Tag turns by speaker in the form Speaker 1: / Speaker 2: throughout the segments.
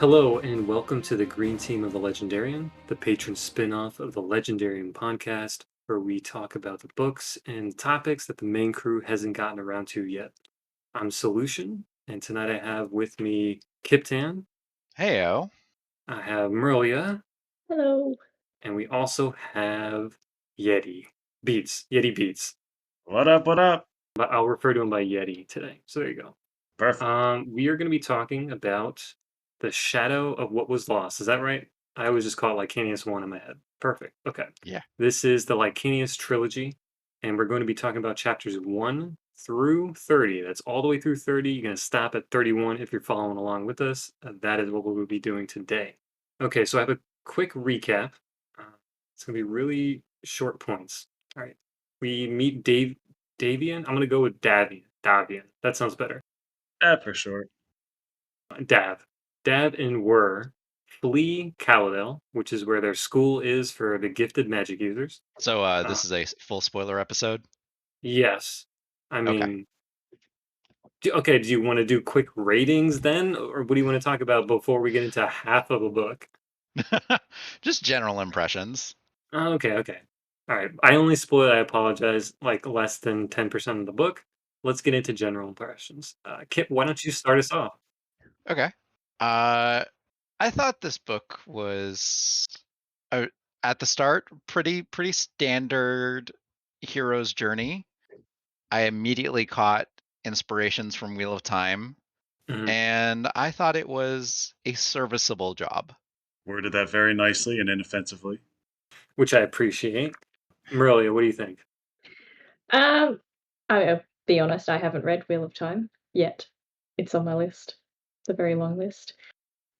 Speaker 1: Hello, and welcome to the Green Team of the Legendarian, the patron spin-off of the Legendarian podcast, where we talk about the books and topics that the main crew hasn't gotten around to yet. I'm Solution, and tonight I have with me Kyptan,
Speaker 2: Heyo.
Speaker 1: I have Mirlyah,
Speaker 3: Hello.
Speaker 1: and we also have Yettibeats.
Speaker 4: What up? What up?
Speaker 1: But I'll refer to him by Yeti today. So there you go.
Speaker 4: Perfect.
Speaker 1: We are going to be talking about the shadow of what was lost. Is that right? I always just call it Licanius 1 in my head. Perfect. Okay.
Speaker 2: Yeah.
Speaker 1: This is the Licanius Trilogy, and we're going to be talking about chapters 1 through 30. That's all the way through 30. You're going to stop at 31 if you're following along with us. That is what we'll be doing today. Okay, so I have a quick recap. It's going to be really short points. All right. We meet Davian. I'm going to go with Davian. That sounds better.
Speaker 4: Yeah, for sure.
Speaker 1: Dav and Wur flee Caladel, which is where their school is for the gifted magic users.
Speaker 2: So this is a full spoiler episode?
Speaker 1: Yes. I
Speaker 2: Okay.
Speaker 1: mean, do you want to do quick ratings then? Or what do you want to talk about before we get into half of a book?
Speaker 2: Just general impressions.
Speaker 1: Okay. All right. I only spoiled, I apologize, like less than 10% of the book. Let's get into general impressions. Kit, why don't you start us off?
Speaker 2: Okay. I thought this book was at the start pretty standard hero's journey. I immediately caught inspirations from Wheel of Time, and I thought it was a serviceable job.
Speaker 4: Worded that very nicely and inoffensively.
Speaker 1: Which I appreciate. Mirlyah, what do you think?
Speaker 3: I'll be honest, I haven't read Wheel of Time yet. It's on my list. It's a very long list.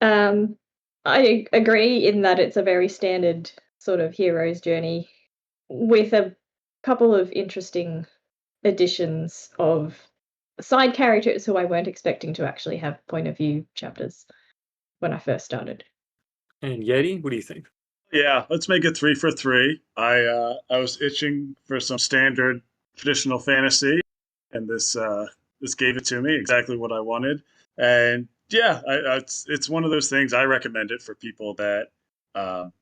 Speaker 3: I agree in that it's a very standard sort of hero's journey with a couple of interesting additions of side characters who I weren't expecting to actually have point of view chapters when I first started.
Speaker 1: And Yeti, what do you think?
Speaker 4: Yeah, let's make it 3 for 3. I was itching for some standard traditional fantasy, and this gave it to me exactly what I wanted. And yeah, it's one of those things. I recommend it for people that are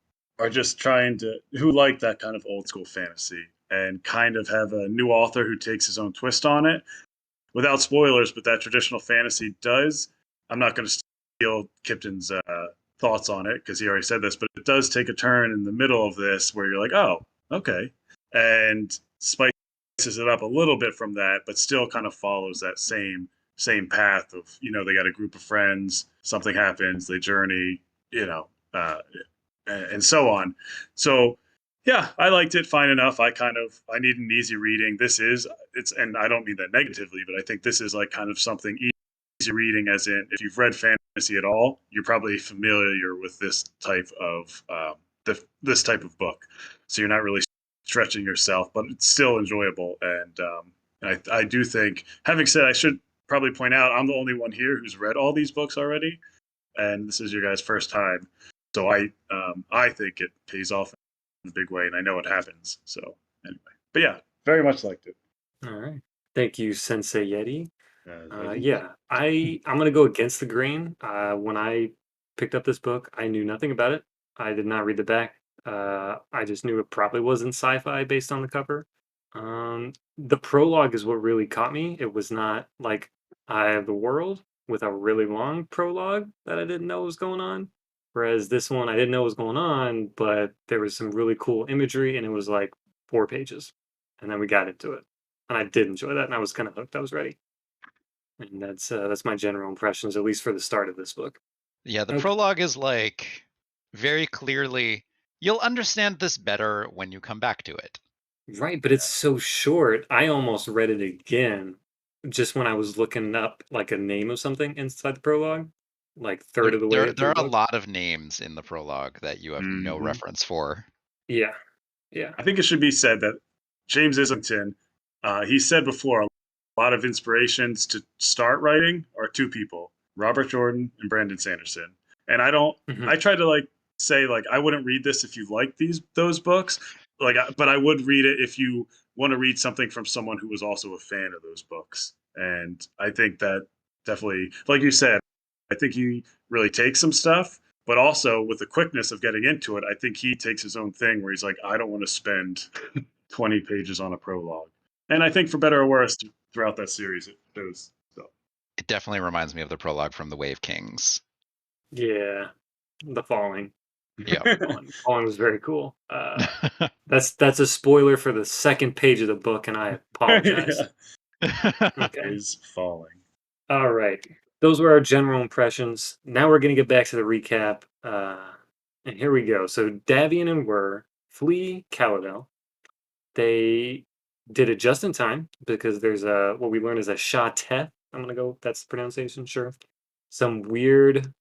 Speaker 4: just who like that kind of old school fantasy and kind of have a new author who takes his own twist on it. Without spoilers, but that traditional fantasy does. I'm not going to steal Kyptan's thoughts on it because he already said this, but it does take a turn in the middle of this where you're like, oh, okay, and spices it up a little bit from that, but still kind of follows that same path of they got a group of friends, something happens, they journey, and so on. So yeah, I liked it fine enough. I need an easy reading. And I don't mean that negatively, but I think this is like kind of something easy reading, as in if you've read fantasy at all, you're probably familiar with this type of this type of book. So you're not really stretching yourself, but it's still enjoyable. And I do think, having said, I should probably point out I'm the only one here who's read all these books already, and this is your guys' first time. So I think it pays off in a big way, and I know it happens. So anyway, but yeah, very much liked it.
Speaker 1: All right. Thank you, Sensei Yeti.
Speaker 4: Yeti.
Speaker 1: Yeah, I'm gonna go against the grain. When I picked up this book, I knew nothing about it. I did not read the back. I just knew it probably wasn't sci-fi based on the cover. The prologue is what really caught me. It was not like Eye of the World with a really long prologue that I didn't know was going on. Whereas this one, I didn't know what was going on, but there was some really cool imagery, and it was like 4 pages, and then we got into it, and I did enjoy that, and I was kind of hooked. I was ready. And that's my general impressions, at least for the start of this book.
Speaker 2: Yeah, the
Speaker 1: Okay.
Speaker 2: prologue is like very clearly, you'll understand this better when you come back to it.
Speaker 1: Right, but it's so short. I almost read it again just when I was looking up like a name of something inside the prologue, like third of the way
Speaker 2: There
Speaker 1: through
Speaker 2: are
Speaker 1: the
Speaker 2: a
Speaker 1: book.
Speaker 2: lot of names in the prologue that you have no reference for.
Speaker 1: Yeah.
Speaker 4: I think it should be said that James Islington, he said before, a lot of inspirations to start writing are 2 people, Robert Jordan and Brandon Sanderson. And I try to say I wouldn't read this if you like those books, but I would read it if you want to read something from someone who was also a fan of those books. And I think that definitely, like you said, I think he really takes some stuff, but also with the quickness of getting into it, I think he takes his own thing where he's like, I don't want to spend 20 pages on a prologue. And I think for better or worse, throughout that series, it shows. So
Speaker 2: It definitely reminds me of the prologue from the Wave Kings.
Speaker 1: Yeah, the falling.
Speaker 2: Yeah.
Speaker 1: Falling was very cool. That's a spoiler for the second page of the book, and I apologize. Okay.
Speaker 4: is falling.
Speaker 1: All right. Those were our general impressions. Now we're going to get back to the recap. And here we go. So Davian and Wur flee Caladel. They did it just in time because there's what we learn is a Shateth. I'm going to go, that's the pronunciation, sure. Some weird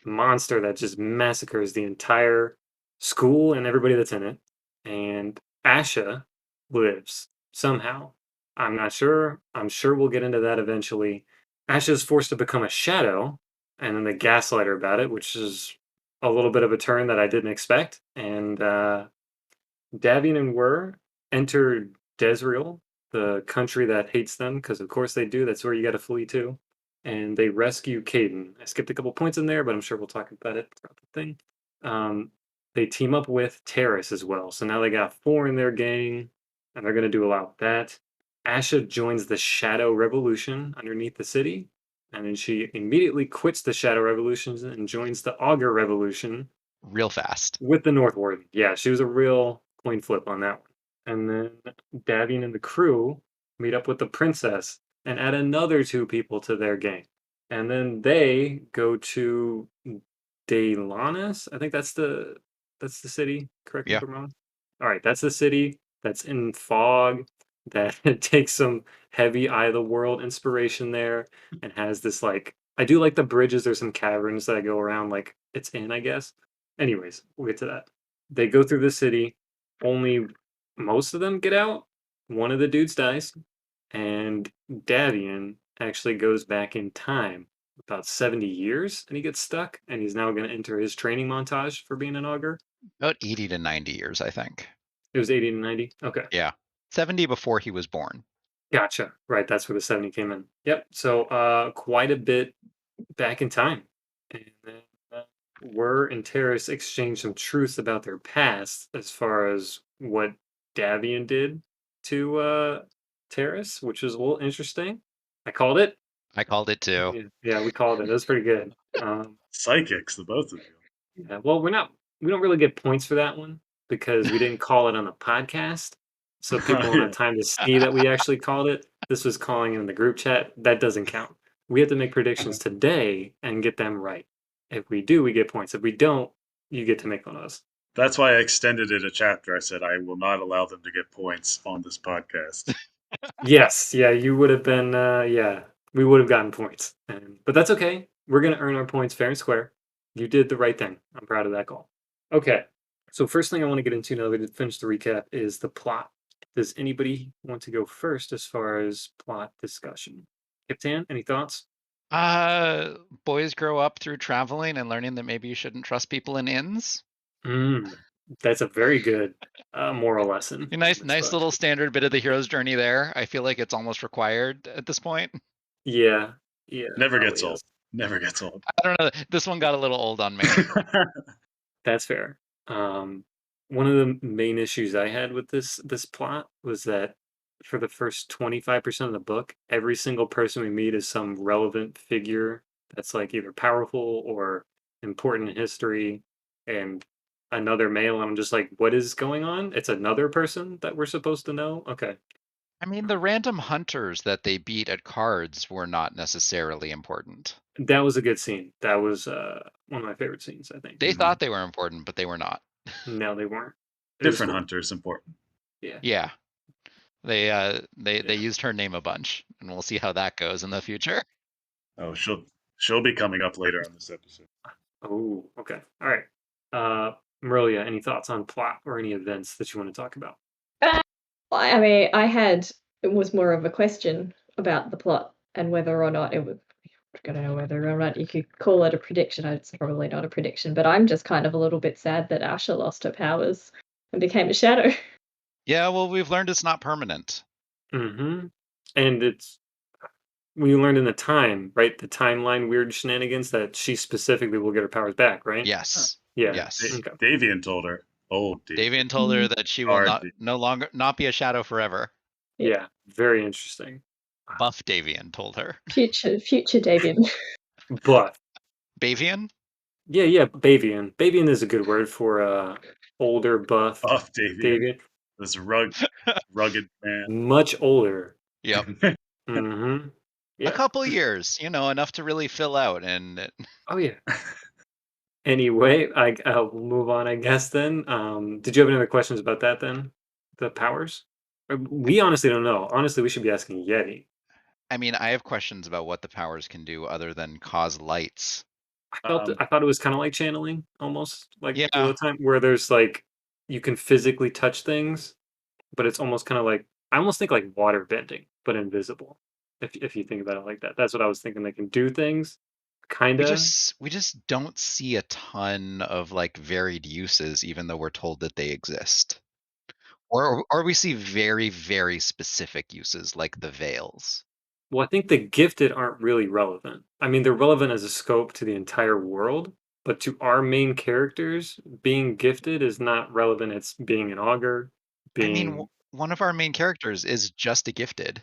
Speaker 1: monster that just massacres the entire school and everybody that's in it. And Asha lives somehow. I'm not sure. I'm sure we'll get into that eventually. Asha is forced to become a shadow, and then they gaslight her about it, which is a little bit of a turn that I didn't expect. And Davian and Wur enter Desriel, the country that hates them, because of course they do. That's where you got to flee to. And they rescue Caden. I skipped a couple points in there, but I'm sure we'll talk about it throughout the thing. They team up with Terrace as well. So now they got 4 in their gang, and they're going to do a lot with that. Asha joins the Shadow Revolution underneath the city, and then she immediately quits the Shadow Revolution and joins the Augur Revolution
Speaker 2: Real fast.
Speaker 1: with the North Warden. Yeah, she was a real coin flip on that one. And then Davian and the crew meet up with the princess and add another 2 people to their gang. And then they go to Delanis. I think that's the city. Correct me
Speaker 2: Yeah.
Speaker 1: if I'm wrong. All right, that's the city that's in fog that takes some heavy Eye of the World inspiration there and has this like I do like the bridges. There's some caverns that go around like it's in, I guess. Anyways, we'll get to that. They go through the city. Only most of them get out. One of the dudes dies, and Davian actually goes back in time about 70 years, and he gets stuck, and he's now going to enter his training montage for being an augur.
Speaker 2: About 80 to 90 years, I think.
Speaker 1: It was 80 to 90. Okay.
Speaker 2: Yeah. 70 before he was born.
Speaker 1: Gotcha. Right, that's where the 70 came in. Yep. So quite a bit back in time. And then Wur and Terrace exchange some truths about their past as far as what Davian did to Terrace, which was a little interesting. I called it.
Speaker 2: I called it too.
Speaker 1: Yeah, we called it. It was pretty good.
Speaker 4: Psychics, the both of you.
Speaker 1: Yeah, well, we don't really get points for that one because we didn't call it on the podcast. So people won't have time to see that we actually called it. This was calling in the group chat. That doesn't count. We have to make predictions today and get them right. If we do, we get points. If we don't, you get to make fun of us.
Speaker 4: That's why I extended it a chapter. I said I will not allow them to get points on this podcast.
Speaker 1: Yes, yeah, you would have been, yeah, we would have gotten points. But that's okay. We're going to earn our points fair and square. You did the right thing. I'm proud of that call. Okay, so first thing I want to get into now that we finish the recap is the plot. Does anybody want to go first as far as plot discussion? Kyptan, any thoughts?
Speaker 2: Boys grow up through traveling and learning that maybe you shouldn't trust people in inns.
Speaker 1: That's a very good moral lesson.
Speaker 2: A nice little standard bit of the hero's journey there. I feel like it's almost required at this point.
Speaker 1: Yeah.
Speaker 4: Never gets old. Never gets old.
Speaker 2: I don't know. This one got a little old on me.
Speaker 1: That's fair. One of the main issues I had with this plot was that for the first 25% of the book, every single person we meet is some relevant figure that's like either powerful or important in history, and another male. I'm just like, what is going on? It's another person that we're supposed to know? Okay.
Speaker 2: I mean, the random hunters that they beat at cards were not necessarily important.
Speaker 1: That was a good scene. That was one of my favorite scenes, I think.
Speaker 2: They thought they were important, but they were not.
Speaker 1: No, they weren't.
Speaker 4: Different hunters important.
Speaker 1: Yeah.
Speaker 2: Yeah. They used her name a bunch, and we'll see how that goes in the future.
Speaker 4: Oh, she'll be coming up later on this episode.
Speaker 1: Oh, okay. All right. Mirlyah, any thoughts on plot or any events that you want to talk about?
Speaker 3: I mean, it was more of a question about the plot and whether or not it was. I don't know whether or not you could call it a prediction. It's probably not a prediction, but I'm just kind of a little bit sad that Asha lost her powers and became a shadow.
Speaker 2: Yeah, well, we've learned it's not permanent.
Speaker 1: Mm-hmm. And we learned in the time, right? The timeline weird shenanigans that she specifically will get her powers back, right?
Speaker 2: Yes.
Speaker 1: Yeah.
Speaker 2: Yes.
Speaker 1: Okay.
Speaker 4: Davian told her. Oh,
Speaker 2: Davian told her that she will
Speaker 4: Darby.
Speaker 2: no longer not be a shadow forever.
Speaker 1: Yeah. Very interesting.
Speaker 2: Buff Davian told her.
Speaker 3: Future Davian.
Speaker 1: But
Speaker 2: Bavian?
Speaker 1: yeah, Bavian. Bavian is a good word for older buff
Speaker 4: Buff Davian.
Speaker 1: Davian.
Speaker 4: This rugged man.
Speaker 1: Much older.
Speaker 2: Yep.
Speaker 1: Mm-hmm. Yeah.
Speaker 2: A couple years, enough to really fill out. And
Speaker 1: Oh yeah. Anyway, I'll move on, I guess. Then, did you have any other questions about that? Then, the powers. We honestly don't know. Honestly, we should be asking Yeti.
Speaker 2: I mean, I have questions about what the powers can do other than cause lights.
Speaker 1: I thought it was kind of like channeling, almost like
Speaker 2: Yeah.
Speaker 1: Wheel of Time, where there's like you can physically touch things, but it's almost kind of like I almost think like water bending, but invisible. If you think about it like that, that's what I was thinking. They can do things, kind
Speaker 2: We
Speaker 1: of.
Speaker 2: just don't see a ton of like varied uses, even though we're told that they exist. Or we see very, very specific uses like the veils.
Speaker 1: Well, I think the gifted aren't really relevant. I mean, they're relevant as a scope to the entire world, but to our main characters, being gifted is not relevant. It's being an augur,
Speaker 2: I mean,
Speaker 1: being
Speaker 2: one of our main characters is just a gifted.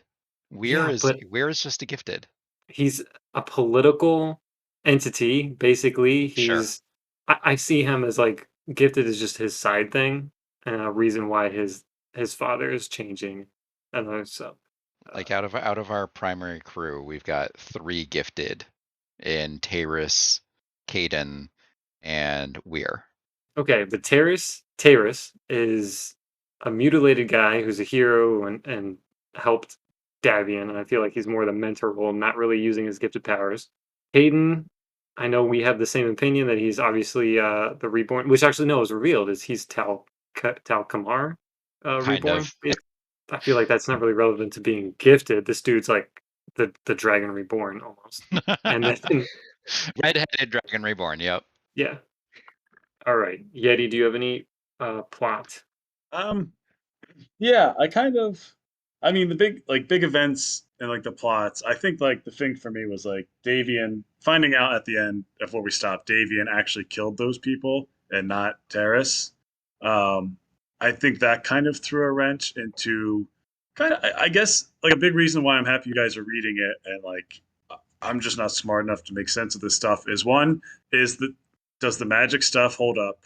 Speaker 1: yeah, but
Speaker 2: Weir is just a gifted.
Speaker 1: he's a political entity. Basically,
Speaker 2: Sure.
Speaker 1: I see him as like gifted is just his side thing, and a reason why his father is changing, and so
Speaker 2: Like out of our primary crew, we've got 3 gifted in Taris, Caden, and Weir.
Speaker 1: okay, but Terrace is a mutilated guy who's a hero and helped Davian, and I feel like he's more the mentor role, not really using his gifted powers. Hayden, I know we have the same opinion that he's obviously the reborn, which actually no, is revealed is he's Tal Kamar
Speaker 2: Kind
Speaker 1: reborn.
Speaker 2: of.
Speaker 1: I feel like that's not really relevant to being gifted. This dude's like the dragon reborn almost, and then
Speaker 2: Red-headed dragon reborn. Yep.
Speaker 1: yeah. All right, Yeti, do you have any plot?
Speaker 4: Yeah, I mean, the big events and like the plots. I think like the thing for me was like Davian finding out at the end of where we stopped. Davian actually killed those people and not Terrace. I think that kind of threw a wrench into I guess like a big reason why I'm happy you guys are reading it and like I'm just not smart enough to make sense of this stuff. Is one is that does the magic stuff hold up?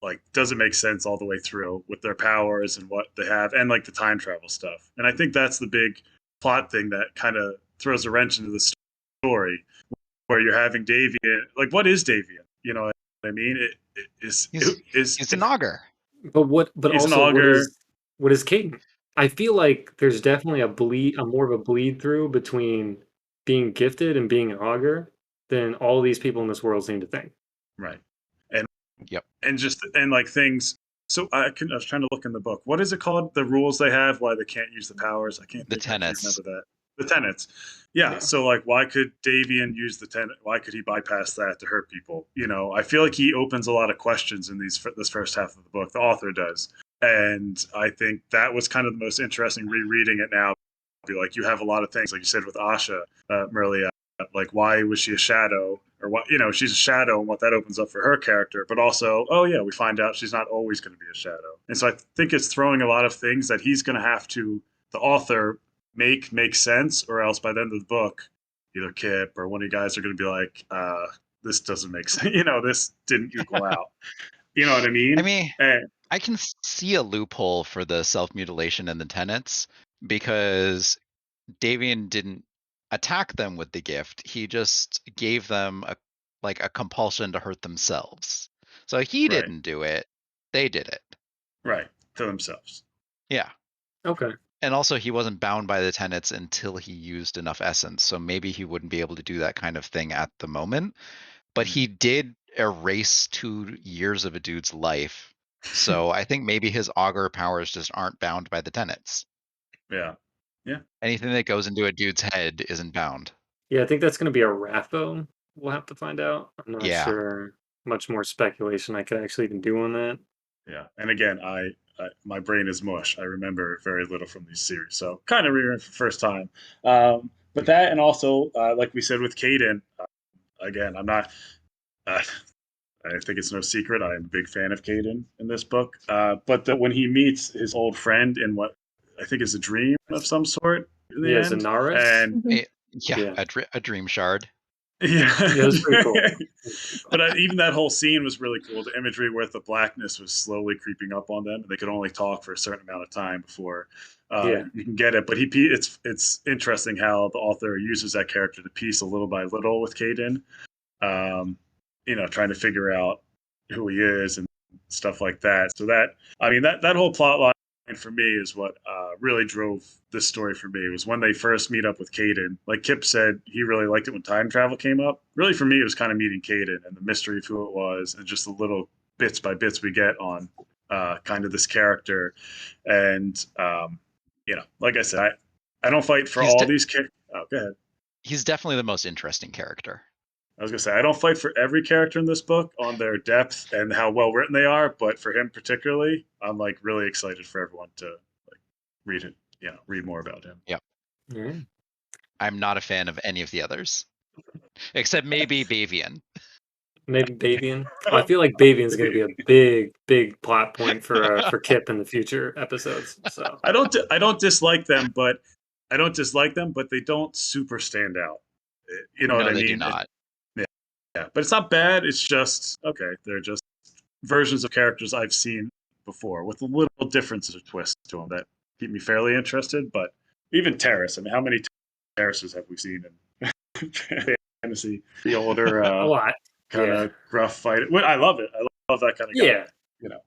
Speaker 4: Like, does it make sense all the way through with their powers and what they have and like the time travel stuff? And I think that's the big plot thing that kind of throws a wrench into the story where you're having Davian. Like, what is Davian? You know what I mean?
Speaker 2: He's an augur.
Speaker 1: But what? But
Speaker 4: He's an
Speaker 1: also,
Speaker 4: augur.
Speaker 1: what is Caden? I feel like there's definitely a more of a bleed through between being gifted and being an augur than all these people in this world seem to think.
Speaker 4: Right. And
Speaker 2: Yep.
Speaker 4: and like things. So I was trying to look in the book. What is it called? The rules they have why they can't use the powers. I can't
Speaker 2: tenets.
Speaker 4: remember that. The tenets. Yeah. So like, why could Davian use the tenet? Why could he bypass that to hurt people? You know, I feel like he opens a lot of questions in this first half of the book. The author does, and I think that was kind of the most interesting rereading it now. Be like, you have a lot of things, like you said with Asha, Mirlyah. Like, why was she a shadow? Or what, she's a shadow and what that opens up for her character. But also, oh yeah, we find out she's not always going to be a shadow. And so I think it's throwing a lot of things that he's going to have to, the author, make sense, or else by the end of the book, either Kip or one of you guys are going to be like, this doesn't make sense. This didn't equal out. You know what I mean?
Speaker 2: I mean, I can see a loophole for the self-mutilation and the tenets because Davian didn't attack them with the gift. He just gave them a compulsion to hurt themselves. So he didn't do it. They did it.
Speaker 4: Right. To themselves.
Speaker 2: Yeah.
Speaker 1: Okay.
Speaker 2: And also he wasn't bound by the tenets until he used enough essence. So maybe he wouldn't be able to do that kind of thing at the moment. But he did erase 2 years of a dude's life. So I think maybe his augur powers just aren't bound by the tenets.
Speaker 4: Yeah. Yeah.
Speaker 2: Anything that goes into a dude's head isn't bound.
Speaker 1: Yeah, I think that's going to be a Rapho. We'll have to find out. I'm not sure. Much more speculation I could actually even do on that.
Speaker 4: Yeah, and again, my brain is mush. I remember very little from these series, so kind of reading it for the first time. But that, and also, like we said with Caden, again, I'm not. Uh, I think it's no secret I'm a big fan of Caden in this book. When he meets his old friend in what I think is a dream of some sort in the
Speaker 1: Yeah,
Speaker 4: end,
Speaker 1: Zanaris.
Speaker 4: and
Speaker 3: Mhm.
Speaker 2: Yeah, a dream shard.
Speaker 4: yeah,
Speaker 1: Yeah, it was pretty cool. It was pretty cool.
Speaker 4: but even that whole scene was really cool. The imagery where the blackness was slowly creeping up on them, and they could only talk for a certain amount of time before
Speaker 1: Yeah.
Speaker 4: you can get it. But it's interesting how the author uses that character to piece a little by little with Caden. Um, trying to figure out who he is and stuff like that. So that whole plot line for me is what really drove this story for me. It was when they first meet up with Caden. Like Kip said, he really liked it when time travel came up. Really, for me, it was kind of meeting Caden and the mystery of who it was, and just the little bits by bits we get on kind of this character. And like I said, I don't fight for
Speaker 2: He's
Speaker 4: all
Speaker 2: de-
Speaker 4: these characters. Oh, go ahead.
Speaker 2: he's definitely the most interesting character.
Speaker 4: I was gonna say I don't fight for every character in this book on their depth and how well written they are, but for him particularly, I'm like really excited for everyone to like read it, read more about him.
Speaker 2: Yep.
Speaker 1: Yeah.
Speaker 2: I'm not a fan of any of the others, except maybe Bavian.
Speaker 1: Maybe Bavian. I feel like Bavian's going to be a big, big plot point for Kip in the future episodes. So
Speaker 4: I don't dislike them, but they don't super stand out. You know
Speaker 2: No,
Speaker 4: what I
Speaker 2: they do
Speaker 4: mean?
Speaker 2: not.
Speaker 4: Yeah, but it's not bad. It's just okay. They're just versions of characters I've seen before with a little differences or twists to them that keep me fairly interested. But even Terrace, I mean, how many Terraces have we seen in fantasy? The older,
Speaker 1: a lot.
Speaker 4: kind
Speaker 1: Yeah.
Speaker 4: of gruff fight. I love it. I love that kind of guy.
Speaker 1: Yeah.
Speaker 4: You know.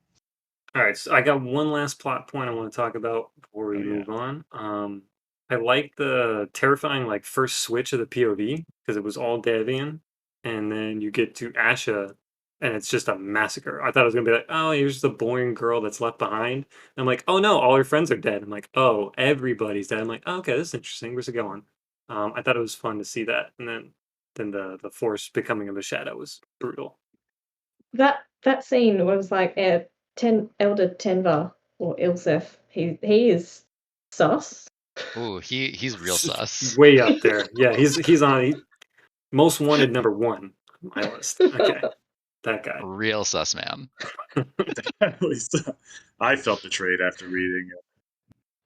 Speaker 1: All right. So I got one last plot point I want to talk about before we
Speaker 4: Oh, yeah.
Speaker 1: move on. I like the terrifying like first switch of the POV because it was all Davian, and then you get to Asha, and it's just a massacre. I thought it was gonna be like, oh, here's the boring girl that's left behind. And I'm like, oh no, all her friends are dead. I'm like, oh, everybody's dead. I'm like, oh, okay, this is interesting. Where's it going? I thought it was fun to see that, and then the force becoming of a shadow was brutal.
Speaker 3: That scene was like Elder Tenva or Ilsef. He is sus.
Speaker 2: Ooh, he's real sus.
Speaker 1: Way up there. Yeah, he's on most wanted #1 on my list. Okay, that guy.
Speaker 2: Real sus man.
Speaker 4: At least I felt betrayed after reading it.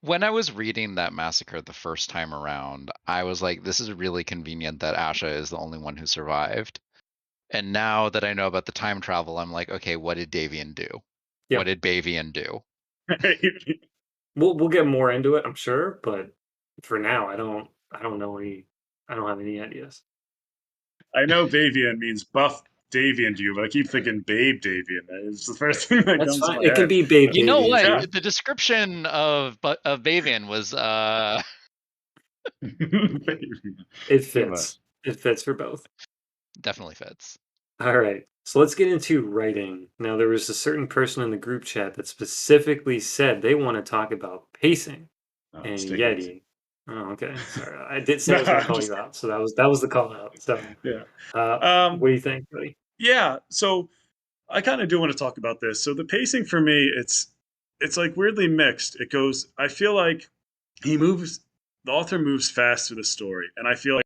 Speaker 2: When I was reading that massacre the first time around, I was like, this is really convenient that Asha is the only one who survived. And now that I know about the time travel, I'm like, okay, what did Davian do?
Speaker 1: Yep.
Speaker 2: What did Bavian do?
Speaker 1: We'll get more into it, I'm sure, but for now, I don't know any. I don't have any ideas.
Speaker 4: I know Bavian means buff Davian to you, but I keep thinking Babe Davian. It's the first thing that
Speaker 1: That's
Speaker 4: comes to
Speaker 1: fine.
Speaker 4: my
Speaker 1: It
Speaker 4: head.
Speaker 1: can be Babe.
Speaker 2: You know
Speaker 1: Davian,
Speaker 2: what?
Speaker 1: too.
Speaker 4: Yeah.
Speaker 2: The description of Bavian was
Speaker 1: It fits. It fits for both.
Speaker 2: definitely fits.
Speaker 1: All right. So let's get into writing. Now, there was a certain person in the group chat that specifically said they want to talk about pacing and
Speaker 4: Stick it.
Speaker 1: Yeti. Oh, okay. Sorry, I did say I was
Speaker 4: No,
Speaker 1: going to
Speaker 4: I'm
Speaker 1: call
Speaker 4: just-
Speaker 1: you out, so that was the call out. So,
Speaker 4: Yeah.
Speaker 1: what do you think, buddy?
Speaker 4: Yeah. So I kind of do want to talk about this. So the pacing for me, it's like weirdly mixed. It goes. I feel like the author moves fast through the story, and I feel like,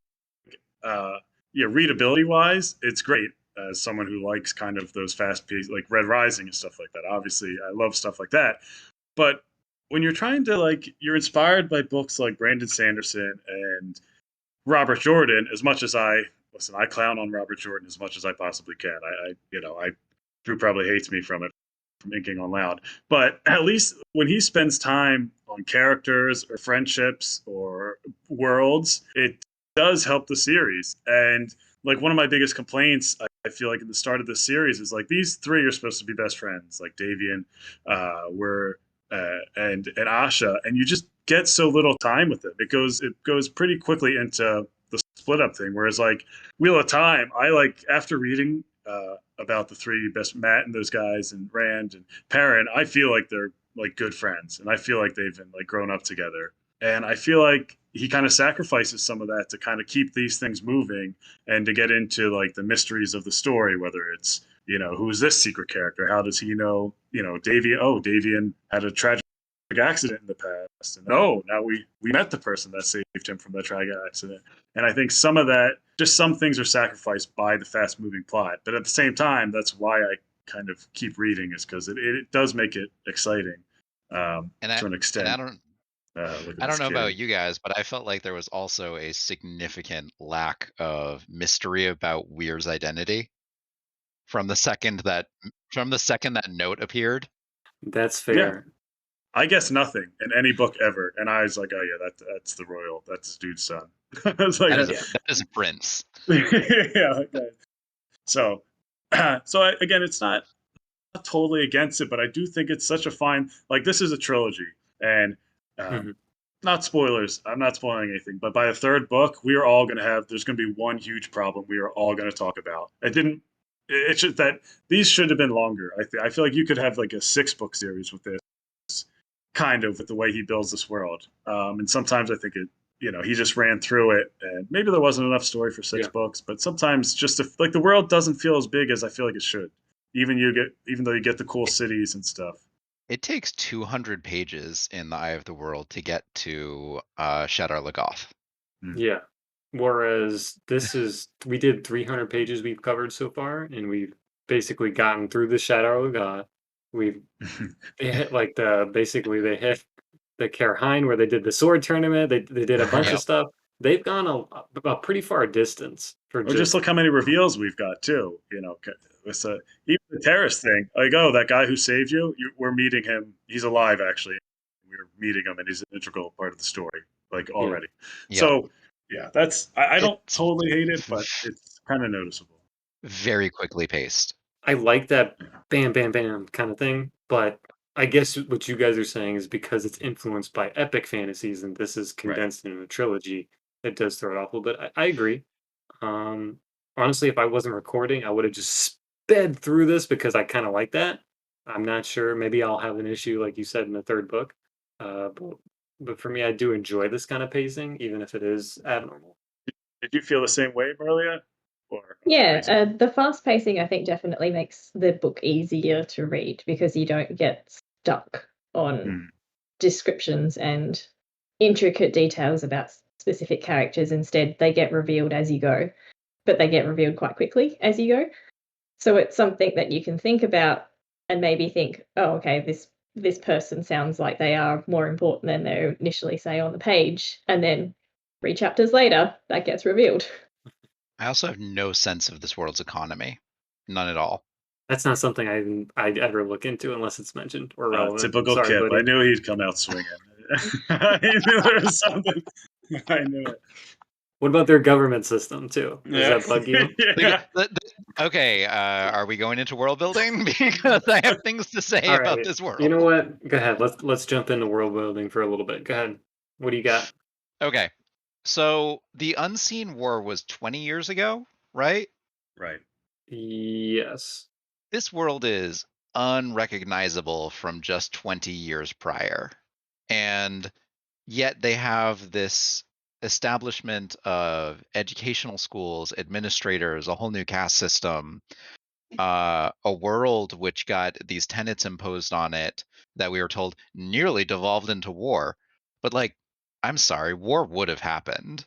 Speaker 4: readability wise, it's great. As someone who likes kind of those fast paced, like Red Rising and stuff like that. Obviously, I love stuff like that. But when you're trying to you're inspired by books like Brandon Sanderson and Robert Jordan. As much as I clown on Robert Jordan as much as I possibly can. Drew probably hates me from inking on loud, but at least when he spends time on characters or friendships or worlds, it does help the series. And like one of my biggest complaints, I feel like in the start of the series is like these three are supposed to be best friends, like Davian, and Asha, and you just get so little time with it. It goes pretty quickly into the split up thing. Whereas like Wheel of Time, I like after reading about the three best Matt and those guys and Rand and Perrin, I feel like they're like good friends, and I feel like they've been like grown up together. And I feel like he kind of sacrifices some of that to kind of keep these things moving and to get into like the mysteries of the story, whether it's who is this secret character? How does he know? Davian. Oh, Davian had a tragic accident in the past, and oh, now we met the person that saved him from the tragic accident. And I think some of that, just some things are sacrificed by the fast moving plot, but at the same time, that's why I kind of keep reading, is because it does make it exciting
Speaker 2: And
Speaker 4: to an
Speaker 2: and
Speaker 4: extent. Look at
Speaker 2: I
Speaker 4: this
Speaker 2: don't know about
Speaker 4: kid.
Speaker 2: you guys, but I felt like there was also a significant lack of mystery about Weir's identity from the second that note appeared.
Speaker 1: That's
Speaker 4: Yeah,
Speaker 1: fair.
Speaker 4: I guess nothing in any book ever, and I was like, oh yeah, that's the royal, that's this dude's son. I was like,
Speaker 1: Yeah.
Speaker 2: That is a prince.
Speaker 4: yeah, like that. So, again, it's not totally against it, but I do think it's such a fine. Like, this is a trilogy, and
Speaker 1: Mhm.
Speaker 4: not spoilers. I'm not spoiling anything, but by the third book, we are all going to have. There's going to be one huge problem we are all going to talk about. It didn't. It should that these should have been longer. I feel like you could have like a 6 book series with this, kind of with the way he builds this world. And sometimes I think it. He just ran through it, and maybe there wasn't enough story for six
Speaker 1: Yeah.
Speaker 4: books. But sometimes, just like the world doesn't feel as big as I feel like it should. Even though you get the cool cities and stuff.
Speaker 2: It takes 200 pages in the Eye of the World to get to Shadar Lagoth.
Speaker 1: Yeah. Whereas we did 300 pages we've covered so far, and we've basically gotten through the Shadow of God. They hit like they hit the Carheim where they did the sword tournament. They did a bunch of
Speaker 2: Yep.
Speaker 1: stuff. They've gone a pretty far distance for
Speaker 4: Or just look how many reveals we've got too. With even the terrorist thing. Like, oh, that guy who saved we're meeting him. He's alive, actually. We're meeting him, and he's an integral part of the story, like already.
Speaker 2: Yep.
Speaker 4: So, yeah, I don't
Speaker 2: It's
Speaker 4: totally hate it, but it's kind of noticeable.
Speaker 2: very quickly paced.
Speaker 1: I like that bam, bam, bam kind of thing, but I guess what you guys are saying is because it's influenced by epic fantasies and this is condensed into a trilogy, it does throw it off a little bit. I agree. Um, Honestly, if I wasn't recording, I would have just sped through this because I kind of like that. I'm not sure. Maybe I'll have an issue, like you said, in the third book. But for me, I do enjoy this kind of pacing, even if it is abnormal.
Speaker 4: Did you feel the same way, Mirlyah? Or
Speaker 3: Yeah, the fast pacing I think definitely makes the book easier to read because you don't get stuck on descriptions and intricate details about specific characters. Instead, they get revealed as you go, but they get revealed quite quickly as you go. So it's something that you can think about and maybe think, oh, okay, this person sounds like they are more important than they initially say on the page, and then 3 chapters later, that gets revealed.
Speaker 2: I also have no sense of this world's economy. None at all.
Speaker 1: That's not something I'd ever look into unless it's mentioned or relevant.
Speaker 4: Typical
Speaker 1: Sorry,
Speaker 4: Kip.
Speaker 1: buddy.
Speaker 4: I knew he'd come out swinging. I knew there was something. I knew it.
Speaker 1: What about their government system too? Does that bug you?
Speaker 4: Yeah.
Speaker 2: Okay, are we going into world building? Because I have things to say
Speaker 1: All
Speaker 2: about
Speaker 1: right.
Speaker 2: this world.
Speaker 1: You know what? Go ahead. Let's jump into world building for a little bit. Go ahead. What do you got?
Speaker 2: Okay, so the Unseen War was 20 years ago, right?
Speaker 4: Right.
Speaker 1: Yes.
Speaker 2: This world is unrecognizable from just 20 years prior. And yet they have this establishment of educational schools, administrators, a whole new caste system, a world which got these tenets imposed on it that we were told nearly devolved into war. But like, I'm sorry, war would have happened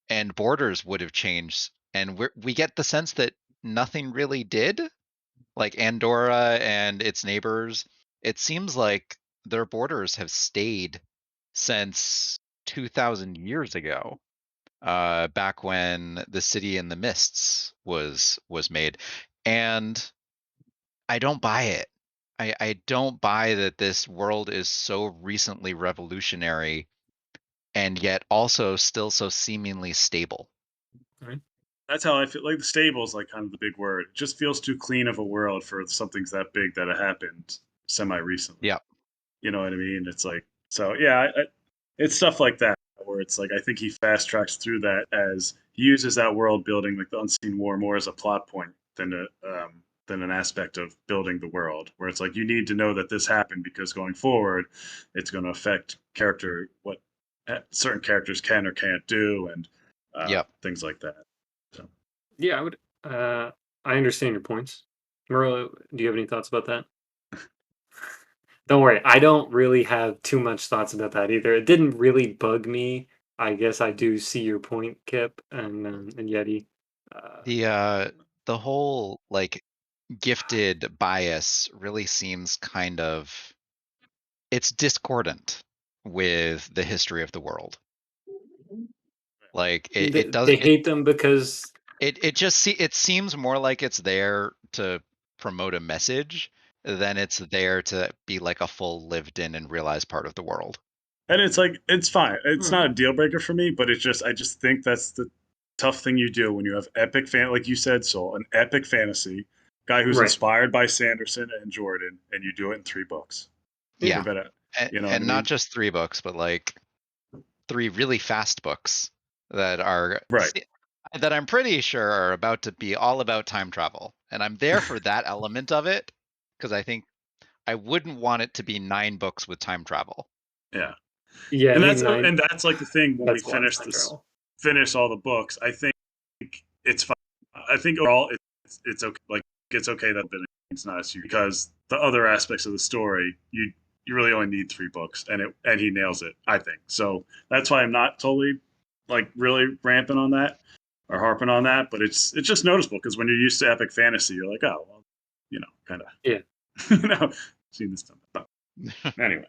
Speaker 2: and borders would have changed. And we get the sense that nothing really did. Like Andorra and its neighbors, it seems like their borders have stayed since 2000 years ago, back when the City in the Mists was made. And I don't buy it. I don't buy that this world is so recently revolutionary and yet also still so seemingly stable.
Speaker 1: All right.
Speaker 4: That's how I feel. Like the stable is like kind of the big word. It just feels too clean of a world for something's that big that it happened semi recently.
Speaker 2: Yeah.
Speaker 4: You know what I mean? It's like, so yeah, it's stuff like that where it's like I think he fast tracks through that as he uses that world building, like the Unseen War, more as a plot point than an aspect of building the world. Where it's like you need to know that this happened because going forward, it's going to affect what certain characters can or can't do, and
Speaker 2: Yep.
Speaker 4: things like that. So.
Speaker 1: Yeah, I would. I understand your points. Mirlyah, do you have any thoughts about that? Don't worry, I don't really have too much thoughts about that either. It didn't really bug me. I guess I do see your point, Kip and Yeti.
Speaker 2: The whole like gifted bias really seems kind of, it's discordant with the history of the world. Like it does
Speaker 1: They hate them because
Speaker 2: it seems more like it's there to promote a message than it's there to be like a full lived in and realized part of the world.
Speaker 4: And it's like, it's fine. It's not a deal breaker for me, but I just think that's the tough thing you do when you have epic like you said, Soul, an epic fantasy guy who's
Speaker 1: Right.
Speaker 4: inspired by Sanderson and Jordan, and you do it in 3 books.
Speaker 2: Yeah.
Speaker 4: Better, you know,
Speaker 2: and not just 3 books, but like 3 really fast books that are
Speaker 4: right.
Speaker 2: that I'm pretty sure are about to be all about time travel. And I'm there for that element of it, because I think I wouldn't want it to be 9 books with time travel.
Speaker 4: Yeah.
Speaker 1: Yeah,
Speaker 4: And
Speaker 1: I think
Speaker 4: that's like the thing when we
Speaker 1: that's a lot of time travel.
Speaker 4: finish all the books. I think it's fine. I think overall it's okay. Like it's okay that it's not as huge because the other aspects of the story you really only need 3 books, and he nails it. I think so. That's why I'm not totally like really ramping on that or harping on that, but it's just noticeable because when you're used to epic fantasy, you're like, oh, well, you know, kind of,
Speaker 1: Yeah.
Speaker 4: you know, seen this stuff. Anyway.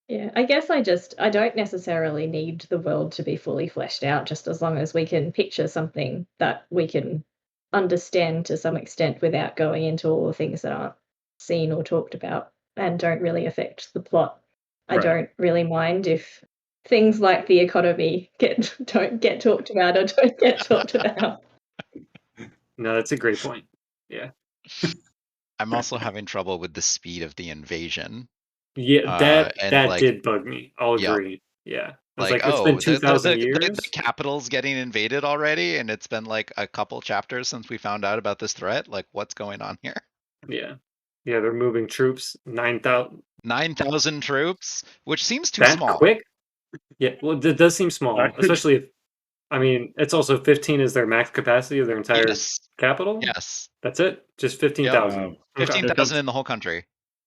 Speaker 3: Yeah, I guess I don't necessarily need the world to be fully fleshed out, just as long as we can picture something that we can understand to some extent without going into all the things that aren't seen or talked about and don't really affect the plot. I
Speaker 4: Right.
Speaker 3: don't really mind if things like the economy don't get talked about or don't get talked about.
Speaker 1: No, that's a great point. Yeah.
Speaker 2: I'm also having trouble with the speed of the invasion.
Speaker 1: Yeah,
Speaker 2: and
Speaker 1: that
Speaker 2: like,
Speaker 1: did bug me. I'll
Speaker 2: yeah.
Speaker 1: agree. Yeah. It's
Speaker 2: Like,
Speaker 1: it's been
Speaker 2: oh,
Speaker 1: 2,000 years.
Speaker 2: the capital's getting invaded already, and it's been like a couple chapters since we found out about this threat. Like, what's going on here?
Speaker 1: Yeah. Yeah, they're moving troops. 9,000.
Speaker 2: 9,000 troops, which seems too
Speaker 1: That
Speaker 2: small.
Speaker 1: quick? Yeah, well, it does seem small, especially if, I mean, it's also 15 is their max capacity of their entire
Speaker 2: Yes.
Speaker 1: capital.
Speaker 2: Yes.
Speaker 1: That's it? Just 15,000.
Speaker 2: 15,000 in the whole country.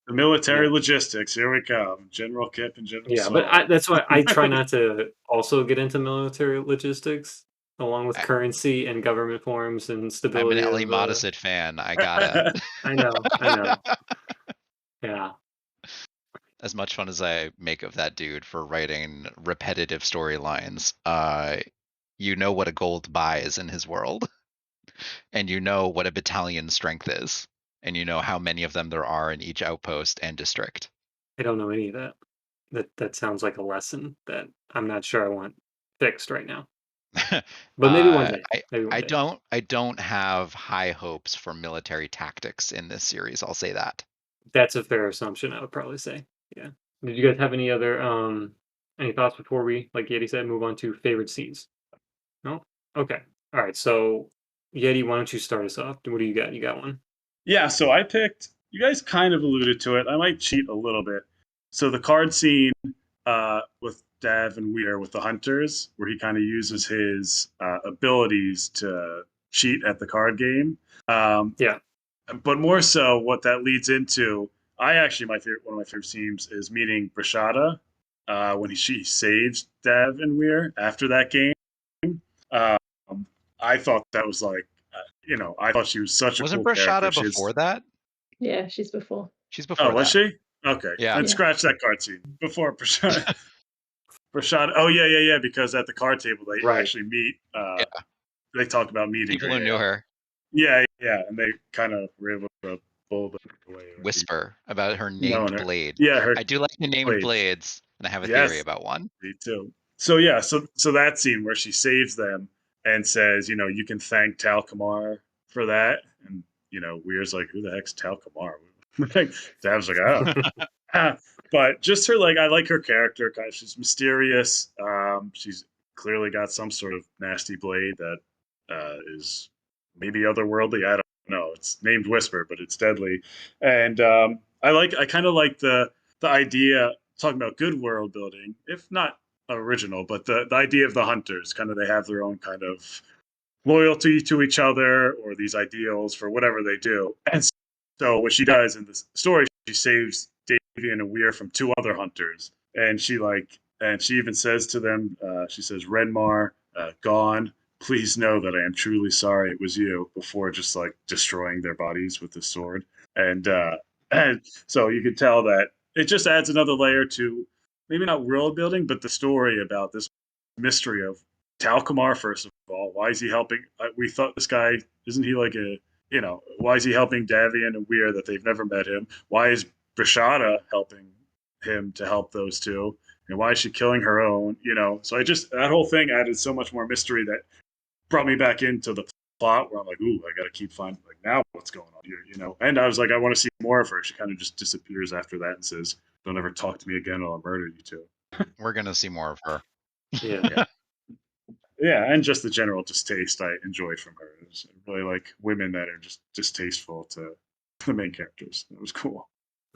Speaker 4: The military logistics. Here we come. General Kip and General
Speaker 1: Yeah,
Speaker 4: Saul.
Speaker 1: but that's why I try not to also get into military logistics, along with currency and government forms and
Speaker 2: I'm
Speaker 1: stability.
Speaker 2: an Ellie
Speaker 1: of,
Speaker 2: Modesett fan. I gotta.
Speaker 1: I know. Yeah.
Speaker 2: As much fun as I make of that dude for writing repetitive storylines, you know what a gold buys in his world, and you know what a battalion strength is, and you know how many of them there are in each outpost and district.
Speaker 1: I don't know any of that. That sounds like a lesson that I'm not sure I want fixed right now. But maybe one day.
Speaker 2: I don't have high hopes for military tactics in this series. I'll say that.
Speaker 1: That's a fair assumption, I would probably say. Yeah. Did you guys have any other any thoughts before we, like Yeti said, move on to favorite scenes? No? Okay. All right. So Yeti, why don't you start us off? What do you got? You got one?
Speaker 4: Yeah, so I picked, you guys kind of alluded to it. I might cheat a little bit. So the card scene with Dav and Weir with the hunters, where he kind of uses his abilities to cheat at the card game.
Speaker 1: Yeah.
Speaker 4: But more so, what that leads into, one of my favorite scenes is meeting Brashada when she saves Dav and Weir after that game. I thought that was like, I thought she was such a
Speaker 2: Wasn't
Speaker 4: cool character.
Speaker 2: Brashada before that?
Speaker 3: Yeah, she's before.
Speaker 2: She's before.
Speaker 4: Oh, was she? Okay.
Speaker 2: Yeah.
Speaker 4: And scratch that card scene before Brashada. Brashada. Oh yeah. Because at the card table they actually meet. They talk about meeting
Speaker 2: people who knew her.
Speaker 4: Yeah, and they kind of were able to pull the away.
Speaker 2: Whisper about her named blade.
Speaker 4: Yeah,
Speaker 2: I do like the named blades, and I have a theory about one.
Speaker 4: Me too. So yeah, so that scene where she saves them and says, you can thank Tal Kamar for that, and Weir's like, who the heck's Tal Kamar? Dav's like, oh. But just her, like, I like her character. Kind of, she's mysterious. She's clearly got some sort of nasty blade that is maybe otherworldly. I don't know. It's named Whisper, but it's deadly. And I kind of like the idea, talking about good world building, if not original, but the idea of the hunters. Kind of, they have their own kind of loyalty to each other or these ideals for whatever they do. And so what she does in this story, she saves Davian and Weir from 2 other hunters, and she even says to them, she says, Renmar, gone. Please know that I am truly sorry it was you, before just like destroying their bodies with the sword. And and so you can tell that it just adds another layer to maybe not world building, but the story about this mystery of Talcamar. First of all, why is he helping? We thought this guy, isn't he like a, why is he helping Davian and Weir that they've never met him? Why is Brashada helping him to help those two? And why is she killing her own? So that whole thing added so much more mystery that brought me back into the plot, where I'm like, ooh, I got to keep finding, like, now what's going on here, And I was like, I want to see more of her. She kind of just disappears after that and says, don't ever talk to me again or I'll murder you two.
Speaker 2: We're gonna see more of her.
Speaker 1: Yeah.
Speaker 4: Yeah, and just the general distaste I enjoyed from her. It was really like women that are just distasteful to the main characters. It was cool.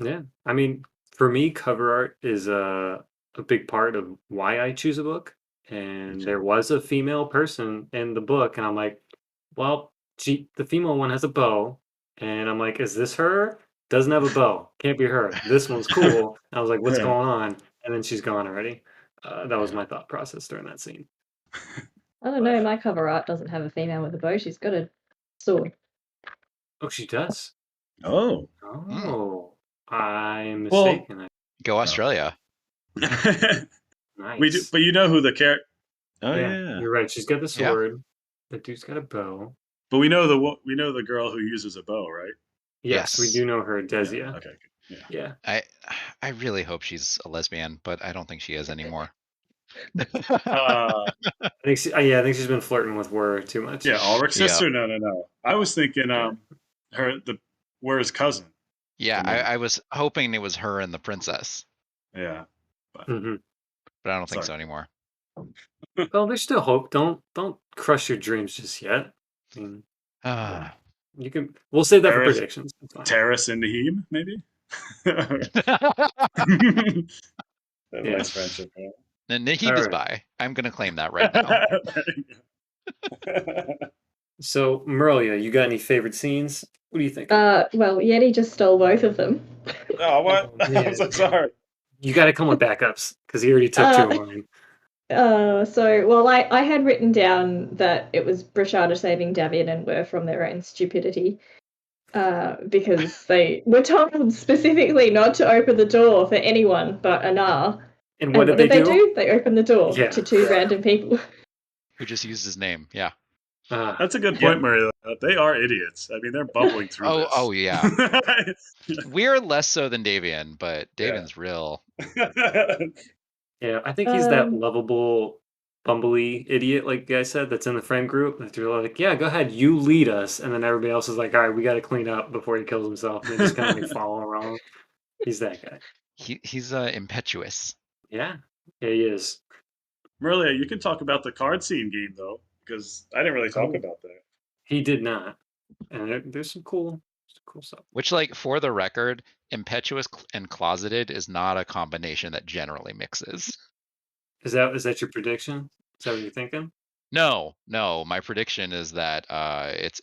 Speaker 1: Yeah. I mean, for me, cover art is a big part of why I choose a book. And there was a female person in the book, and I'm like, well, the female one has a bow. And I'm like, is this her? Doesn't have a bow. Can't be her. This one's cool. I was like, what's going on? And then she's gone already. That was my thought process during that scene.
Speaker 3: I don't know, my cover art doesn't have a female with a bow. She's got a sword.
Speaker 1: Oh, she does.
Speaker 4: Oh.
Speaker 1: Oh, I'm
Speaker 4: Well-
Speaker 1: mistaken.
Speaker 2: Go Australia.
Speaker 1: Nice.
Speaker 4: We do, but you know who the character. Oh
Speaker 1: yeah,
Speaker 4: yeah.
Speaker 1: you're right. She's got the
Speaker 2: Yeah.
Speaker 1: sword. The dude's got a bow.
Speaker 4: But we know the girl who uses a bow, right?
Speaker 1: Yes, we
Speaker 2: Yes.
Speaker 1: do know her, Desia.
Speaker 4: Yeah, okay. Good. Yeah.
Speaker 1: Yeah.
Speaker 2: I really hope she's a lesbian, but I don't think she is anymore.
Speaker 4: Uh,
Speaker 1: I think I think she's been flirting with Wur too much.
Speaker 4: yeah, Ulrich's
Speaker 2: Yeah.
Speaker 4: sister. No. I was thinking Where's cousin.
Speaker 2: Yeah,
Speaker 4: For me.
Speaker 2: I was hoping it was her and the princess,
Speaker 4: Yeah.
Speaker 1: hmm
Speaker 2: but I don't think so
Speaker 4: Sorry.
Speaker 2: anymore.
Speaker 1: Well, there's still hope. Don't crush your dreams just yet. I mean,
Speaker 2: Ah.
Speaker 1: you can. We'll save that for
Speaker 4: Terrace-
Speaker 1: predictions. It's fine.
Speaker 4: Terrace and Naheem, maybe.
Speaker 1: Yeah.
Speaker 4: Nice friendship. Yeah.
Speaker 2: Nahib is
Speaker 1: Alright.
Speaker 2: bi. I'm gonna claim that right now.
Speaker 1: So, Mirlyah, you got any favorite scenes? What do you think?
Speaker 3: Well, Yeti just stole both of them.
Speaker 4: Oh, what?
Speaker 1: Oh, man.
Speaker 4: I'm so sorry.
Speaker 1: You got to come with backups because he already took two of mine.
Speaker 3: I had written down that it was Brashada saving Davian and Wur from their own stupidity. Because they were told specifically not to open the door for anyone but Anar.
Speaker 1: And what did they do?
Speaker 3: They opened the door
Speaker 1: Yeah.
Speaker 3: to 2 random people.
Speaker 2: Who just used his name? Yeah.
Speaker 4: That's a good point, Mirlyah. They are idiots. I mean, they're bubbling through this.
Speaker 2: Oh yeah. We're less so than Davian, but Davian's real.
Speaker 1: Yeah, I think he's that
Speaker 3: Um,
Speaker 1: lovable, bumbly idiot, like you guys said, that's in the friend group. That they're like, yeah, go ahead, you lead us. And then everybody else is like, all right, we got to clean up before he kills himself. And they just kind of like follow around. He's that guy.
Speaker 2: He's impetuous.
Speaker 1: Yeah, he is.
Speaker 4: Mirlyah, you can talk about the card scene game, though, because I didn't really talk
Speaker 1: Oh.
Speaker 4: about that.
Speaker 1: He did not. And there's some cool stuff.
Speaker 2: Which, like, for the record, impetuous and closeted is not a combination that generally mixes.
Speaker 1: Is that your prediction? Is that what you're thinking?
Speaker 2: No. My prediction is that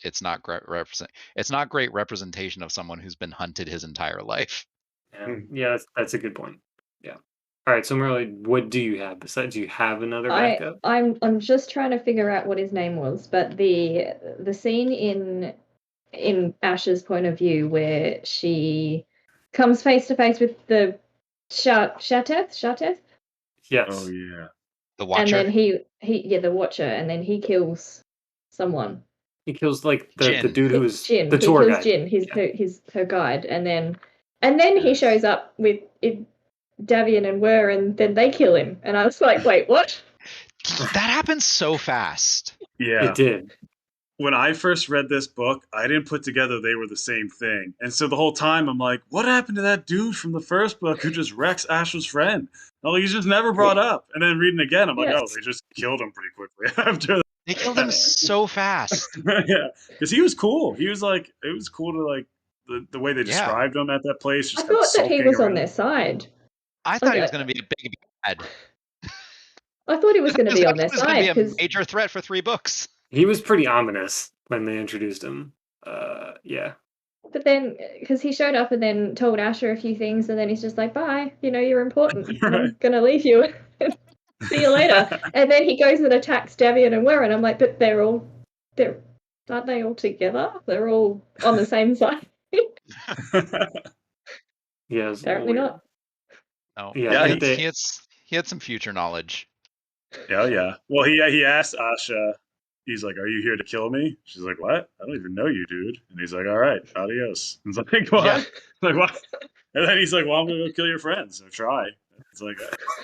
Speaker 2: it's not great representation of someone who's been hunted his entire life.
Speaker 1: Yeah, yeah, that's a good point. Yeah. All right, so Mirlyah, what do you have? Besides, do you have another backup?
Speaker 3: I'm just trying to figure out what his name was, but the scene in Ash's point of view where she comes face to face with the Shateth,
Speaker 1: Yes.
Speaker 4: Oh, yeah.
Speaker 2: The
Speaker 3: and
Speaker 2: Watcher.
Speaker 3: then the Watcher, and then he kills someone.
Speaker 1: He kills like the
Speaker 2: Jin.
Speaker 1: dude who was
Speaker 3: Jin.
Speaker 1: the
Speaker 3: He
Speaker 1: tour
Speaker 3: kills
Speaker 1: guide.
Speaker 3: Jin, her guide, and then he
Speaker 4: Yes.
Speaker 3: shows up with Davian and Wur, and then they kill him. And I was like, wait, what?
Speaker 2: That happens so fast.
Speaker 4: Yeah.
Speaker 1: It did.
Speaker 4: When I first read this book, I didn't put together they were the same thing. And so the whole time I'm like, what happened to that dude from the first book who just wrecks Ash's friend? Oh, he's just never brought up. And then reading again, I'm like,
Speaker 3: Yes.
Speaker 4: oh, they just killed him pretty quickly after
Speaker 2: They killed him so fast.
Speaker 4: yeah. Because he was cool. He was like, it was cool to like the way they described him at that place.
Speaker 3: I
Speaker 4: Just
Speaker 3: thought that he
Speaker 4: sulking
Speaker 3: was on
Speaker 4: around.
Speaker 3: their side.
Speaker 2: I thought he was
Speaker 3: Okay.
Speaker 2: going to be a big bad.
Speaker 3: I thought he was going to
Speaker 2: This
Speaker 3: be
Speaker 2: guy
Speaker 3: on their
Speaker 2: was gonna
Speaker 3: side
Speaker 2: be a
Speaker 3: because
Speaker 2: major threat for 3 books.
Speaker 1: He was pretty ominous when they introduced him. Yeah.
Speaker 3: But then, because he showed up and then told Asher a few things, and then he's just like, "Bye, you're important.
Speaker 4: Right.
Speaker 3: I'm gonna leave you. See you later." And then he goes and attacks Davian and Warren. I'm like, but aren't they all together? They're all on the same side.
Speaker 1: Yeah, it's a little
Speaker 3: Apparently
Speaker 1: weird.
Speaker 3: not.
Speaker 2: No.
Speaker 1: Yeah,
Speaker 4: Yeah,
Speaker 1: I
Speaker 2: he,
Speaker 1: think
Speaker 2: he had he had some future knowledge.
Speaker 4: Yeah. Well, he asked Asha. He's like, "Are you here to kill me?" She's like, "What? I don't even know you, dude." And he's like, "All right, adios." And he's like, "What?"
Speaker 2: Yeah.
Speaker 4: Like, what? And then he's like, "Well, I'm gonna go kill your friends or try." It's like,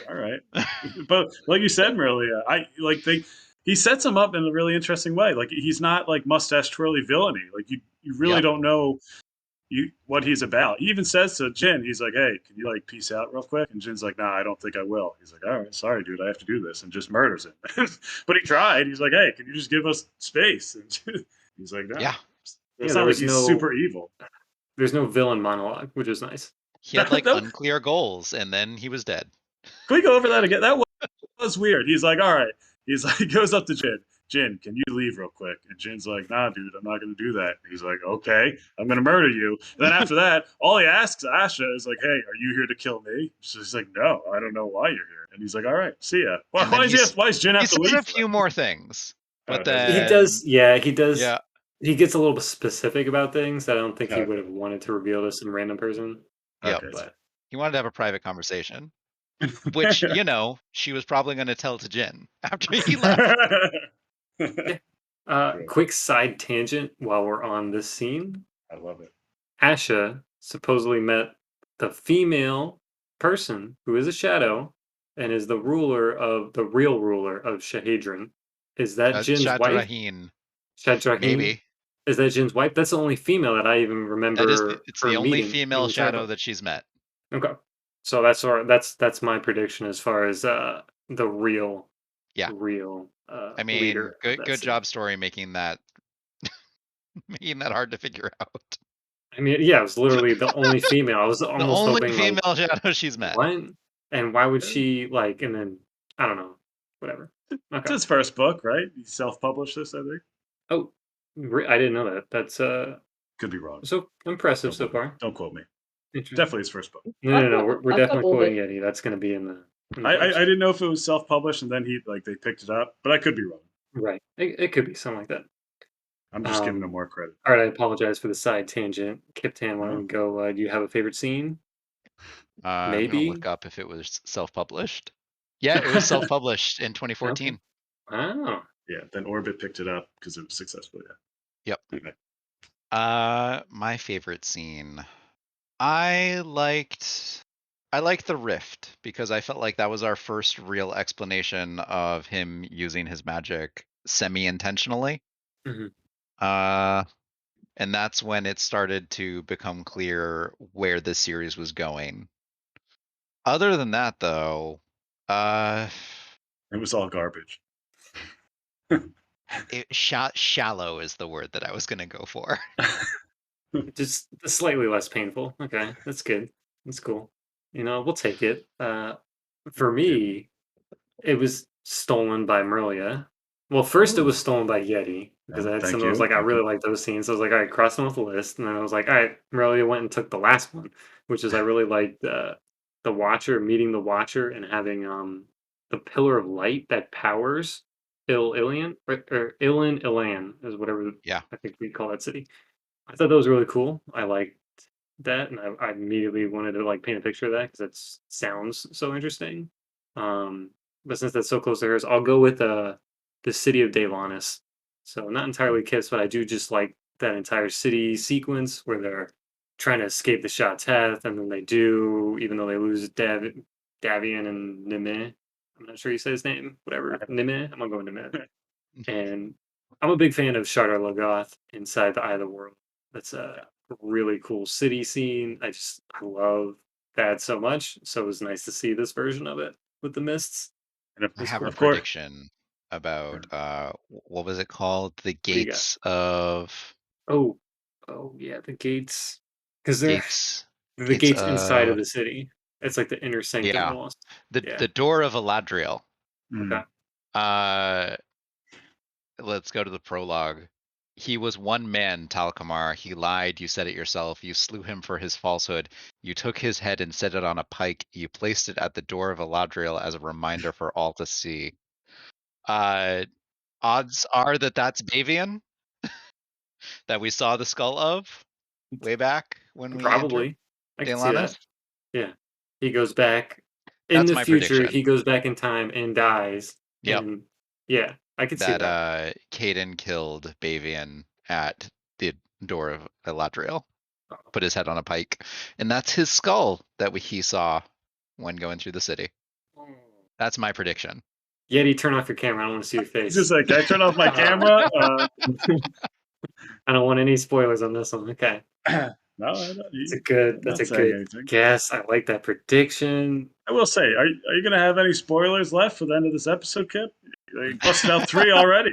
Speaker 4: all right. But like you said, Mirlyah, he sets him up in a really interesting way. Like he's not like mustache twirly villainy. Like you really
Speaker 2: Yep.
Speaker 4: don't know what he's about. He even says to Jin, he's like, "Hey, can you like peace out real quick?" And Jin's like, "Nah, I don't think I will." He's like, "All right, sorry, dude, I have to do this," and just murders him. But he tried. He's like, "Hey, can you just give us space?" And he's like, "No."
Speaker 2: Yeah.
Speaker 4: It's
Speaker 1: there
Speaker 4: not like
Speaker 1: was
Speaker 4: he's
Speaker 1: no
Speaker 4: super evil.
Speaker 1: there's no villain monologue, which is nice.
Speaker 2: He had like
Speaker 4: That-
Speaker 2: unclear goals, and then he was dead.
Speaker 4: Can we go over that again? That was weird. He's like, "All right." He's like, he goes up to Jin. "Jin, can you leave real quick?" And Jin's like, "Nah, dude, I'm not going to do that." And he's like, "Okay, I'm going to murder you." And then after that, all he asks Asha is like, "Hey, are you here to kill me?" She's like, "No, I don't know why you're here." And he's like, "All right, see ya." Why,
Speaker 2: And then
Speaker 4: why does Jin
Speaker 2: He
Speaker 4: have to
Speaker 2: says
Speaker 4: leave?
Speaker 2: a few more things, but
Speaker 4: does
Speaker 1: He
Speaker 2: then
Speaker 1: does, yeah, he does.
Speaker 2: Yeah.
Speaker 1: He gets a little bit specific about things that I don't think he
Speaker 4: Okay.
Speaker 1: would have wanted to reveal to some random person.
Speaker 2: Yep.
Speaker 4: Okay.
Speaker 1: But
Speaker 2: He wanted to have a private conversation, which she was probably going to tell to Jin after he left.
Speaker 1: quick side tangent while we're on this scene.
Speaker 4: I love it.
Speaker 1: Asha supposedly met the female person who is a shadow and is the real ruler of Shahadrin. Is that Jin's wife?
Speaker 2: Shadrahin,
Speaker 1: Shadrahin?
Speaker 2: maybe.
Speaker 1: Is that Jin's wife? That's the only female that I even remember.
Speaker 2: It's
Speaker 1: her
Speaker 2: the only
Speaker 1: meeting
Speaker 2: female
Speaker 1: in the entire
Speaker 2: shadow
Speaker 1: book.
Speaker 2: that she's met.
Speaker 1: Okay, so that's my prediction as far as the real
Speaker 2: I mean,
Speaker 1: leader. of that
Speaker 2: good
Speaker 1: city.
Speaker 2: job story making that hard to figure out.
Speaker 1: I mean, yeah, it was literally the only female. I was
Speaker 2: The
Speaker 1: almost
Speaker 2: only
Speaker 1: hoping
Speaker 2: female
Speaker 1: like,
Speaker 2: shadow she's met.
Speaker 1: what? And why would she like? And then I don't know. Whatever.
Speaker 4: It's
Speaker 1: Okay.
Speaker 4: his first book, right? He self-published this, I think.
Speaker 1: Oh, I didn't know that. That's
Speaker 4: Could be wrong.
Speaker 1: so impressive so far.
Speaker 4: Don't quote me.
Speaker 1: Interesting.
Speaker 4: Definitely his first book.
Speaker 1: No. We're
Speaker 3: I've
Speaker 1: definitely
Speaker 3: got
Speaker 1: quoting Yeti. That's going to be in the.
Speaker 4: I
Speaker 1: post.
Speaker 4: didn't know if it was self-published and then they picked it up, but I could be wrong.
Speaker 1: Right. It could be something like that.
Speaker 4: I'm just giving him more credit.
Speaker 1: All right. I apologize for the side tangent. Kyptan, why
Speaker 4: No.
Speaker 1: don't we go? Do you have a favorite scene?
Speaker 2: I'm gonna
Speaker 1: Maybe.
Speaker 2: look up if it was self-published. Yeah, it was self-published in 2014.
Speaker 1: Oh.
Speaker 4: Yeah, then Orbit picked it up because it was successful. Yeah.
Speaker 2: Yep.
Speaker 4: Okay.
Speaker 2: My favorite scene. I liked the rift because I felt like that was our first real explanation of him using his magic semi-intentionally.
Speaker 1: Mhm.
Speaker 2: And that's when it started to become clear where this series was going. Other than that, though,
Speaker 4: It was all garbage.
Speaker 2: shallow is the word that I was going to go for.
Speaker 1: Just slightly less painful. Okay, that's good. That's cool. We'll take it. For me, it was stolen by Mirlyah. Well, first it was stolen by Yeti because I had
Speaker 4: Thank
Speaker 1: some of those
Speaker 4: you.
Speaker 1: I really like those scenes. So I was like, all right, cross them off the list, and then I was like, all right, Mirlyah went and took the last one, which is I really liked the Watcher, meeting the Watcher and having the pillar of light that powers Ilian or Ilan is whatever.
Speaker 2: Yeah.
Speaker 1: I think we call that city. I thought that was really cool. I liked that, and I immediately wanted to like paint a picture of that because that sounds so interesting. But since that's so close to hers, I'll go with the city of Delanis. So not entirely Kiss, but I do just like that entire city sequence where they're trying to escape the Shateth, and then they do, even though they lose Davian and Nime. I'm not sure you say his name. Whatever, Nime. I'm gonna go with Nime. And I'm a big fan of Shardar Logoth inside the Eye of the World. That's a really cool city scene. I love that so much. So it was nice to see this version of it with the mists.
Speaker 4: And
Speaker 2: I have a
Speaker 4: of course,
Speaker 2: prediction about what was it called? The
Speaker 1: do you got?
Speaker 2: gates of
Speaker 1: Oh yeah, the gates, because they're
Speaker 2: gates.
Speaker 1: the gates inside of the city. It's like the inner sanctum
Speaker 2: Yeah.
Speaker 1: almost.
Speaker 2: The door of Eladriel.
Speaker 4: Mm.
Speaker 1: Okay.
Speaker 2: Let's go to the prologue. He was one man, Talcamar. He lied, you said it yourself. You slew him for his falsehood. You took his head and set it on a pike. You placed it at the door of Eladriel as a reminder for all to see. Odds are that that's Bavian that we saw the skull of way back when we entered
Speaker 1: Probably. I can see that.
Speaker 2: Delanis.
Speaker 1: Yeah. He goes back in
Speaker 2: That's
Speaker 1: the
Speaker 2: my
Speaker 1: future.
Speaker 2: prediction.
Speaker 1: He goes back in time and dies.
Speaker 2: Yep.
Speaker 1: And yeah, I can see
Speaker 2: That Caden killed Bavian at the door of Eladriel. Put his head on a pike. And that's his skull that he saw when going through the city. That's my prediction.
Speaker 1: Yeti, turn off your camera. I don't want to see your
Speaker 4: He's
Speaker 1: face.
Speaker 4: just like, can I turn off my camera?
Speaker 1: I don't want any spoilers on this one. Okay.
Speaker 4: No,
Speaker 1: That's a good guess. I like that prediction.
Speaker 4: I will say, are you going to have any spoilers left for the end of this episode, Kip? You busted out 3 already.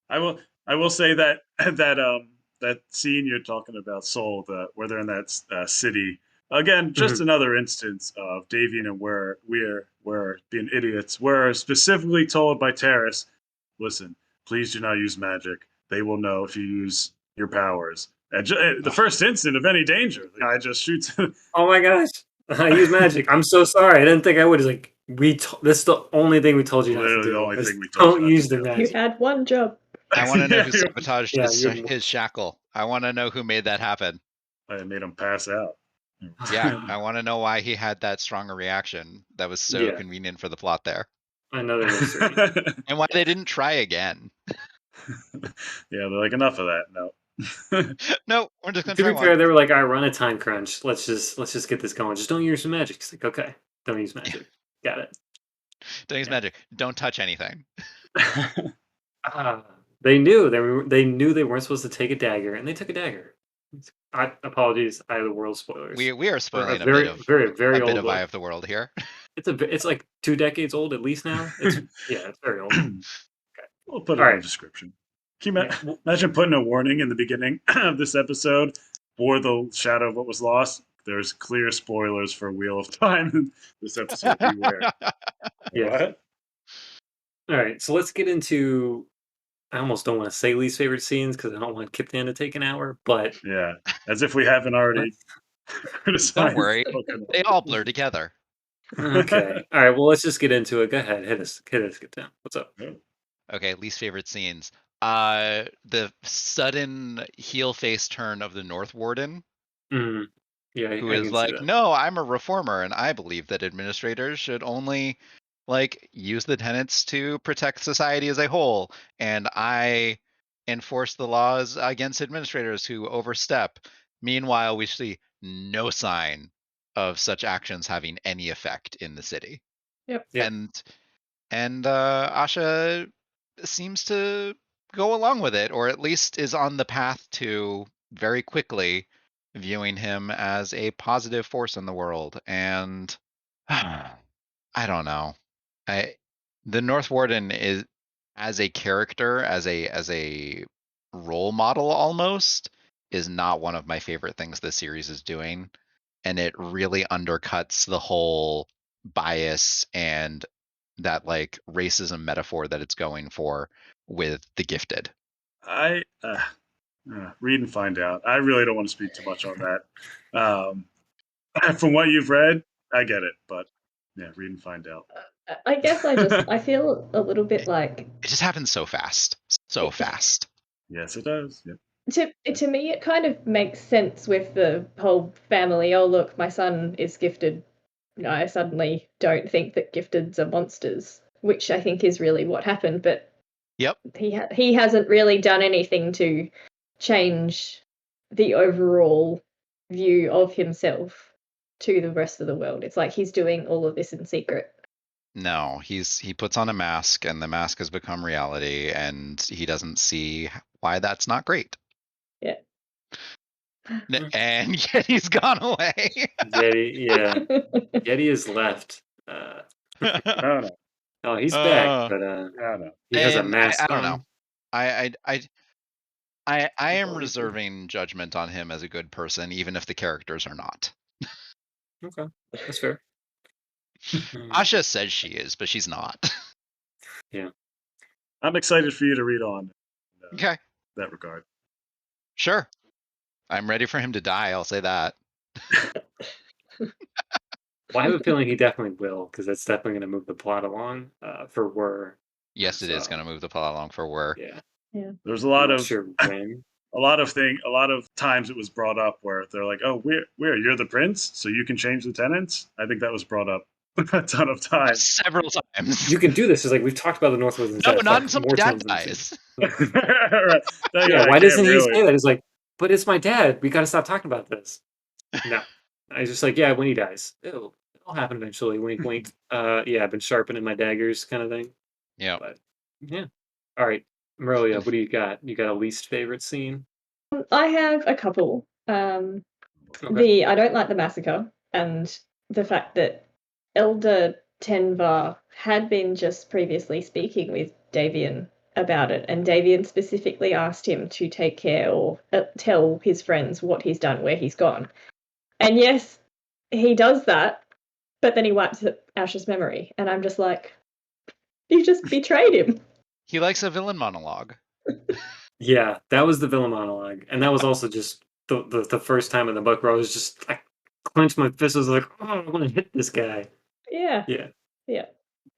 Speaker 4: I will say that that scene you're talking about, Soul, where they're in that city. Again, just another instance of Davian and where we're being idiots. We're specifically told by Terrace, listen, please do not use magic. They will know if you use your powers. And the first instant of any danger, the guy just shoots.
Speaker 1: Oh my gosh. I use magic. I'm so sorry. I didn't think I would. It's like, this is the only thing we told you not to
Speaker 4: Literally
Speaker 1: do.
Speaker 4: the only thing we told
Speaker 1: Don't
Speaker 4: you not
Speaker 1: use
Speaker 4: to
Speaker 1: the
Speaker 4: do.
Speaker 3: You
Speaker 1: magic.
Speaker 3: had one job.
Speaker 2: I want to know
Speaker 4: Yeah,
Speaker 2: who sabotaged
Speaker 1: yeah,
Speaker 2: his shackle. I want to know who made that happen.
Speaker 4: I made him pass out.
Speaker 2: Yeah, I want to know why he had that strong a reaction. That was so
Speaker 1: Yeah.
Speaker 2: convenient for the plot there.
Speaker 1: Another mystery.
Speaker 2: And why they didn't try again.
Speaker 4: Yeah, they're like, enough of that. No.
Speaker 2: No, we're just gonna
Speaker 1: To
Speaker 2: try
Speaker 1: be fair,
Speaker 2: one.
Speaker 1: they were like, "I run a time crunch. Let's just get this going. Just don't use some magic." It's like, okay, don't use magic. Got it.
Speaker 2: Don't use magic. Don't touch anything.
Speaker 1: They knew they knew they weren't supposed to take a dagger, and they took a dagger. Apologies, Eye of the World spoilers.
Speaker 2: We are spoiling
Speaker 1: a
Speaker 2: a
Speaker 1: very
Speaker 2: bit of
Speaker 1: very old
Speaker 2: Eye
Speaker 1: book.
Speaker 2: of the World here.
Speaker 1: It's like 2 decades old at least now. It's very old.
Speaker 4: We'll put it
Speaker 1: All
Speaker 4: in
Speaker 1: right.
Speaker 4: the description. Can you imagine putting a warning in the beginning of this episode for the shadow of what was lost? There's clear spoilers for Wheel of Time in this episode. Beware.
Speaker 1: Yeah.
Speaker 4: What?
Speaker 1: All right, so let's get into. I almost don't want to say least favorite scenes because I don't want Kyptan to take an hour, but
Speaker 4: Yeah, as if we haven't already criticized.
Speaker 2: Don't worry. They all blur together.
Speaker 1: Okay. All right. Well, let's just get into it. Go ahead. Hit us, Kyptan. What's up?
Speaker 2: Okay, least favorite scenes. The sudden heel face turn of the North Warden,
Speaker 1: Mm. Yeah,
Speaker 2: who
Speaker 1: I
Speaker 2: is
Speaker 1: can see
Speaker 2: like,
Speaker 1: that.
Speaker 2: no, I'm a reformer, and I believe that administrators should only use the tenets to protect society as a whole, and I enforce the laws against administrators who overstep. Meanwhile, we see no sign of such actions having any effect in the city.
Speaker 3: Yep.
Speaker 1: Yeah.
Speaker 2: And Asha seems to go along with it, or at least is on the path to very quickly viewing him as a positive force in the world. And I don't know. The North Warden is, as a character, as a role model almost, is not one of my favorite things this series is doing. And it really undercuts the whole bias and that racism metaphor that it's going for with the gifted.
Speaker 4: I read and find out. I really don't want to speak too much on that. From what you've read, I get it, but yeah, read and find out.
Speaker 3: I guess I feel a little bit like
Speaker 2: It just happens so fast. So fast.
Speaker 4: Yes, it does. Yep.
Speaker 3: to me it kind of makes sense with the whole family. Oh look, my son is gifted. I suddenly don't think that gifteds are monsters, which I think is really what happened. But
Speaker 2: Yep.
Speaker 3: He hasn't really done anything to change the overall view of himself to the rest of the world. It's like he's doing all of this in secret.
Speaker 2: No, he puts on a mask, and the mask has become reality, and he doesn't see why that's not great.
Speaker 3: Yeah.
Speaker 2: And yet he's gone away.
Speaker 1: Yeti is left.
Speaker 4: I don't know.
Speaker 1: Oh, he's back, but
Speaker 4: I don't know.
Speaker 1: he has a mask.
Speaker 2: I don't
Speaker 1: on.
Speaker 2: know. I am reserving judgment on him as a good person, even if the characters are not.
Speaker 1: Okay, that's fair.
Speaker 2: Asha says she is, but she's not.
Speaker 1: Yeah.
Speaker 4: I'm excited for you to read on.
Speaker 2: Okay.
Speaker 4: that regard.
Speaker 2: Sure. I'm ready for him to die, I'll say that.
Speaker 1: Well, I have a feeling he definitely will, because that's definitely going to move the plot along for Wur.
Speaker 2: Yes, it is
Speaker 1: So,
Speaker 2: going to move the plot along for Wur.
Speaker 1: yeah.
Speaker 4: There's a
Speaker 1: I'm
Speaker 4: lot
Speaker 1: not
Speaker 4: of
Speaker 1: sure when.
Speaker 4: a lot of times it was brought up where they're like, "Oh, you're the prince, so you can change the tenants." I think that was brought up a ton of times.
Speaker 2: Several times.
Speaker 1: You can do this. It's like we've talked about the Northwoods and
Speaker 2: No,
Speaker 1: Zeds
Speaker 2: not
Speaker 1: like
Speaker 2: until my
Speaker 1: more
Speaker 2: dad
Speaker 1: times than we've
Speaker 2: dies.
Speaker 4: Right.
Speaker 1: Yeah,
Speaker 4: I
Speaker 1: why
Speaker 4: can't
Speaker 1: doesn't he
Speaker 4: really.
Speaker 1: say that? He's like, but it's my dad. We got to stop talking about this. No. I was just like, yeah, when he dies. It'll happen eventually. Wink, wink. Yeah, I've been sharpening my daggers kind of thing.
Speaker 2: Yeah.
Speaker 1: But, yeah. All right. Mirlyah, what do you got? You got a least favorite scene?
Speaker 3: I have a couple.
Speaker 1: Okay.
Speaker 3: I don't like the massacre and the fact that Elder Tenvar had been just previously speaking with Davian about it, and Davian specifically asked him to take care or tell his friends what he's done, where he's gone. And yes, he does that, but then he wipes Ash's memory, and I'm just like, you just betrayed him.
Speaker 2: He likes a villain monologue.
Speaker 1: Yeah, that was the villain monologue. And that was also just the first time in the book where I clenched my fist. I was like, oh, I want to hit this guy.
Speaker 3: Yeah.
Speaker 1: Yeah.
Speaker 3: Yeah.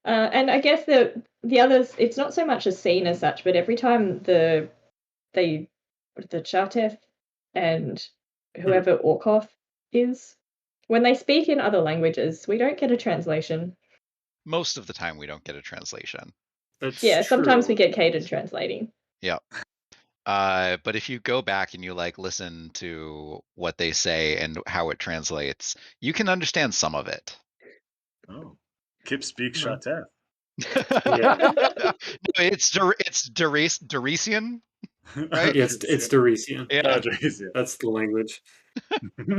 Speaker 3: And I guess the others, it's not so much a scene as such, but every time the Charteth and whoever Orkoth is, when they speak in other languages, we don't get a translation.
Speaker 2: Most of the time, we don't get a translation.
Speaker 1: That's
Speaker 3: Sometimes we
Speaker 1: true.
Speaker 3: get Caden translating.
Speaker 2: Yeah. But if you go back and you like listen to what they say and how it translates, you can understand some of it.
Speaker 4: Oh, Kip speaks
Speaker 1: Huh.
Speaker 4: Shateth.
Speaker 1: Yeah.
Speaker 2: No, it's Deresian, right?
Speaker 1: Yeah, it's Deresian.
Speaker 2: Yeah.
Speaker 1: That's the language.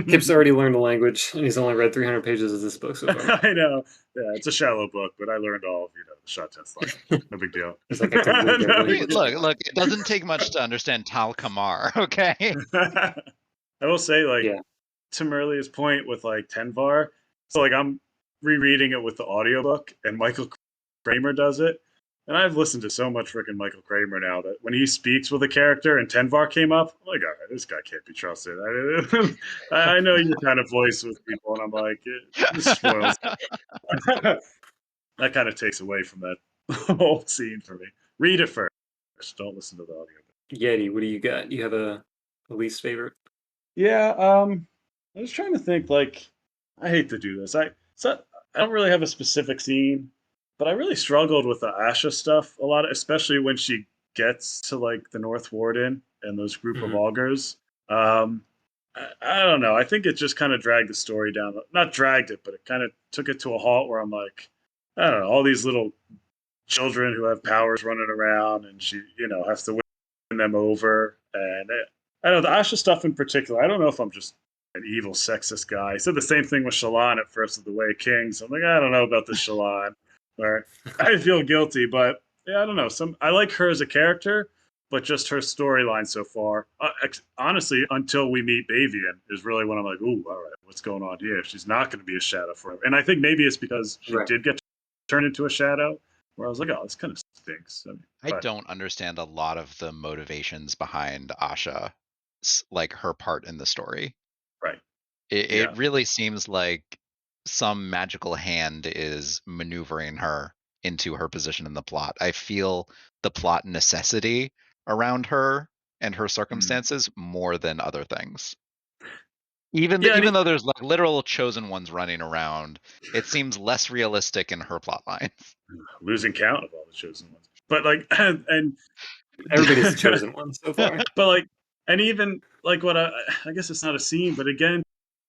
Speaker 1: Kip's already learned the language, and he's only read 300 pages of this book so far.
Speaker 4: I know. Yeah, it's a shallow book, but I learned all of the Shateth language. No big deal.
Speaker 1: It's like I can read their
Speaker 4: No
Speaker 2: I mean,
Speaker 1: language.
Speaker 2: look, it doesn't take much to understand Tal Kamar, okay?
Speaker 4: I will say, like,
Speaker 1: Yeah.
Speaker 4: to Mirlyah's point with like Tenvar, so like I'm rereading it with the audiobook and Michael Kramer does it. And I've listened to so much freaking Michael Kramer now that when he speaks with a character and Tenvar came up, I'm like, all right, this guy can't be trusted. I know your kind of voice with people, and I'm like, this spoils. That kind of takes away from that whole scene for me. Read it first. Don't listen to the audio.
Speaker 1: Yeti, what do you got? You have a least favorite?
Speaker 4: Yeah, I was trying to think. Like, I hate to do this. I don't really have a specific scene, but I really struggled with the Asha stuff a lot, especially when she gets to like the North Warden and those group of
Speaker 1: Mhm.
Speaker 4: augurs. I don't know. I think it just kind of dragged the story down. Not dragged it, but it kind of took it to a halt where I'm like, I don't know, all these little children who have powers running around, and she, has to win them over. And I know the Asha stuff in particular. I don't know if I'm just an evil sexist guy. I said the same thing with Shallan at first with the Way Kings. I'm like, I don't know about this Shallan. Where I feel guilty, but yeah, I don't know. I like her as a character, but just her storyline so far. Honestly, until we meet Bavian, is really when I'm like, ooh, all right, what's going on here? She's not going to be a shadow forever. And I think maybe it's because she
Speaker 1: Right.
Speaker 4: did get turned into a shadow, where I was like, oh, this kind of stinks.
Speaker 2: I don't understand a lot of the motivations behind Asha, like her part in the story.
Speaker 4: Right.
Speaker 2: It really seems like some magical hand is maneuvering her into her position in the plot. I feel the plot necessity around her and her circumstances more than other things. Even though there's like literal chosen ones running around, it seems less realistic in her plot line.
Speaker 4: Losing count of all the chosen ones. But like, and
Speaker 1: Everybody's the chosen one so far.
Speaker 4: But like, and even like what I guess it's not a scene, but again,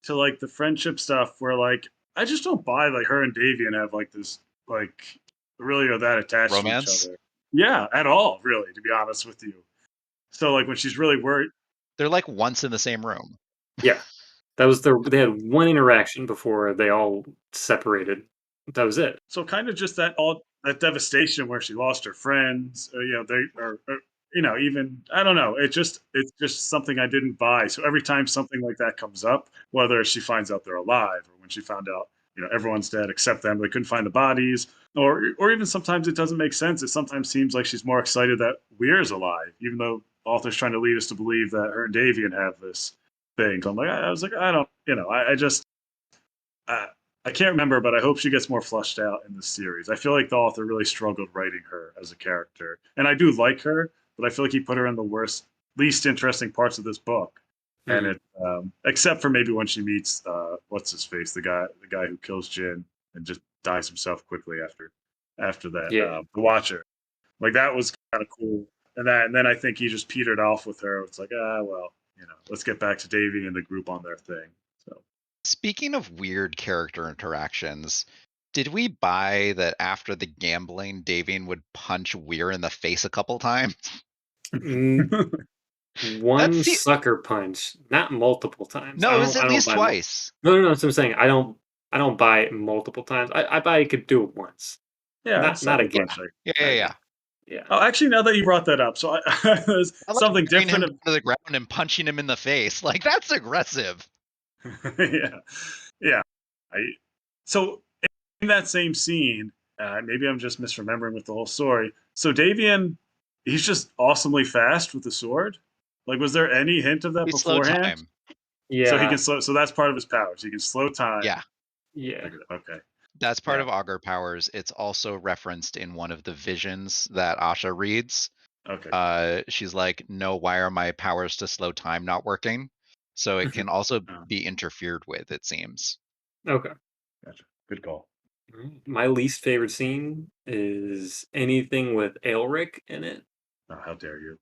Speaker 4: to like the friendship stuff where like I just don't buy like her and Davian have like this like really are that attached
Speaker 2: Romance?
Speaker 4: to each other. Yeah, at all, really, to be honest with you. So like when she's really worried,
Speaker 2: They're like once in the same room.
Speaker 1: Yeah. That was they had one interaction before they all separated. That was it.
Speaker 4: so kind of just that devastation where she lost her friends, they are even I don't know. It's just something I didn't buy. So every time something like that comes up, whether she finds out they're alive or when she found out everyone's dead except them, they couldn't find the bodies, or even sometimes it doesn't make sense. It sometimes seems like she's more excited that Weir's alive, even though author's trying to lead us to believe that her and Davian have this thing. So I'm like, I was like, I don't, I just, I can't remember, but I hope she gets more fleshed out in this series. I feel like the author really struggled writing her as a character, and I do like her, but I feel like he put her in the least interesting parts of this book. And it, except for maybe when she meets what's his face, the guy who kills Jin and just dies himself quickly after that.
Speaker 1: Yeah.
Speaker 4: The Watcher, like that was kind of cool. And then I think he just petered off with her. It's like, well, let's get back to Davy and the group on their thing. So.
Speaker 2: Speaking of weird character interactions, did we buy that after the gambling, Davian would punch Weir in the face a couple times?
Speaker 1: One sucker punch, not multiple times.
Speaker 2: No, it was at least twice.
Speaker 1: No, that's what I'm saying. I don't buy it multiple times. I buy he could do it once.
Speaker 4: Yeah,
Speaker 1: not again.
Speaker 2: Yeah.
Speaker 4: Oh, actually, now that you brought that up, so I like something different
Speaker 2: him to the ground and punching him in the face. Like, that's aggressive.
Speaker 4: Yeah. So in that same scene, maybe I'm just misremembering with the whole story. So Davian, he's just awesomely fast with the sword. Like, was there any hint of that beforehand?
Speaker 2: Slow time.
Speaker 1: Yeah.
Speaker 4: So he can slow. So that's part of his powers. He can slow time.
Speaker 2: Yeah.
Speaker 4: Okay.
Speaker 2: That's part of Augur powers. It's also referenced in one of the visions that Asha reads.
Speaker 4: Okay.
Speaker 2: She's like, no, why are my powers to slow time not working? So it can also be interfered with, it seems.
Speaker 1: Okay.
Speaker 4: Gotcha. Good call.
Speaker 1: My least favorite scene is anything with Aelric in it.
Speaker 4: Oh, how dare you?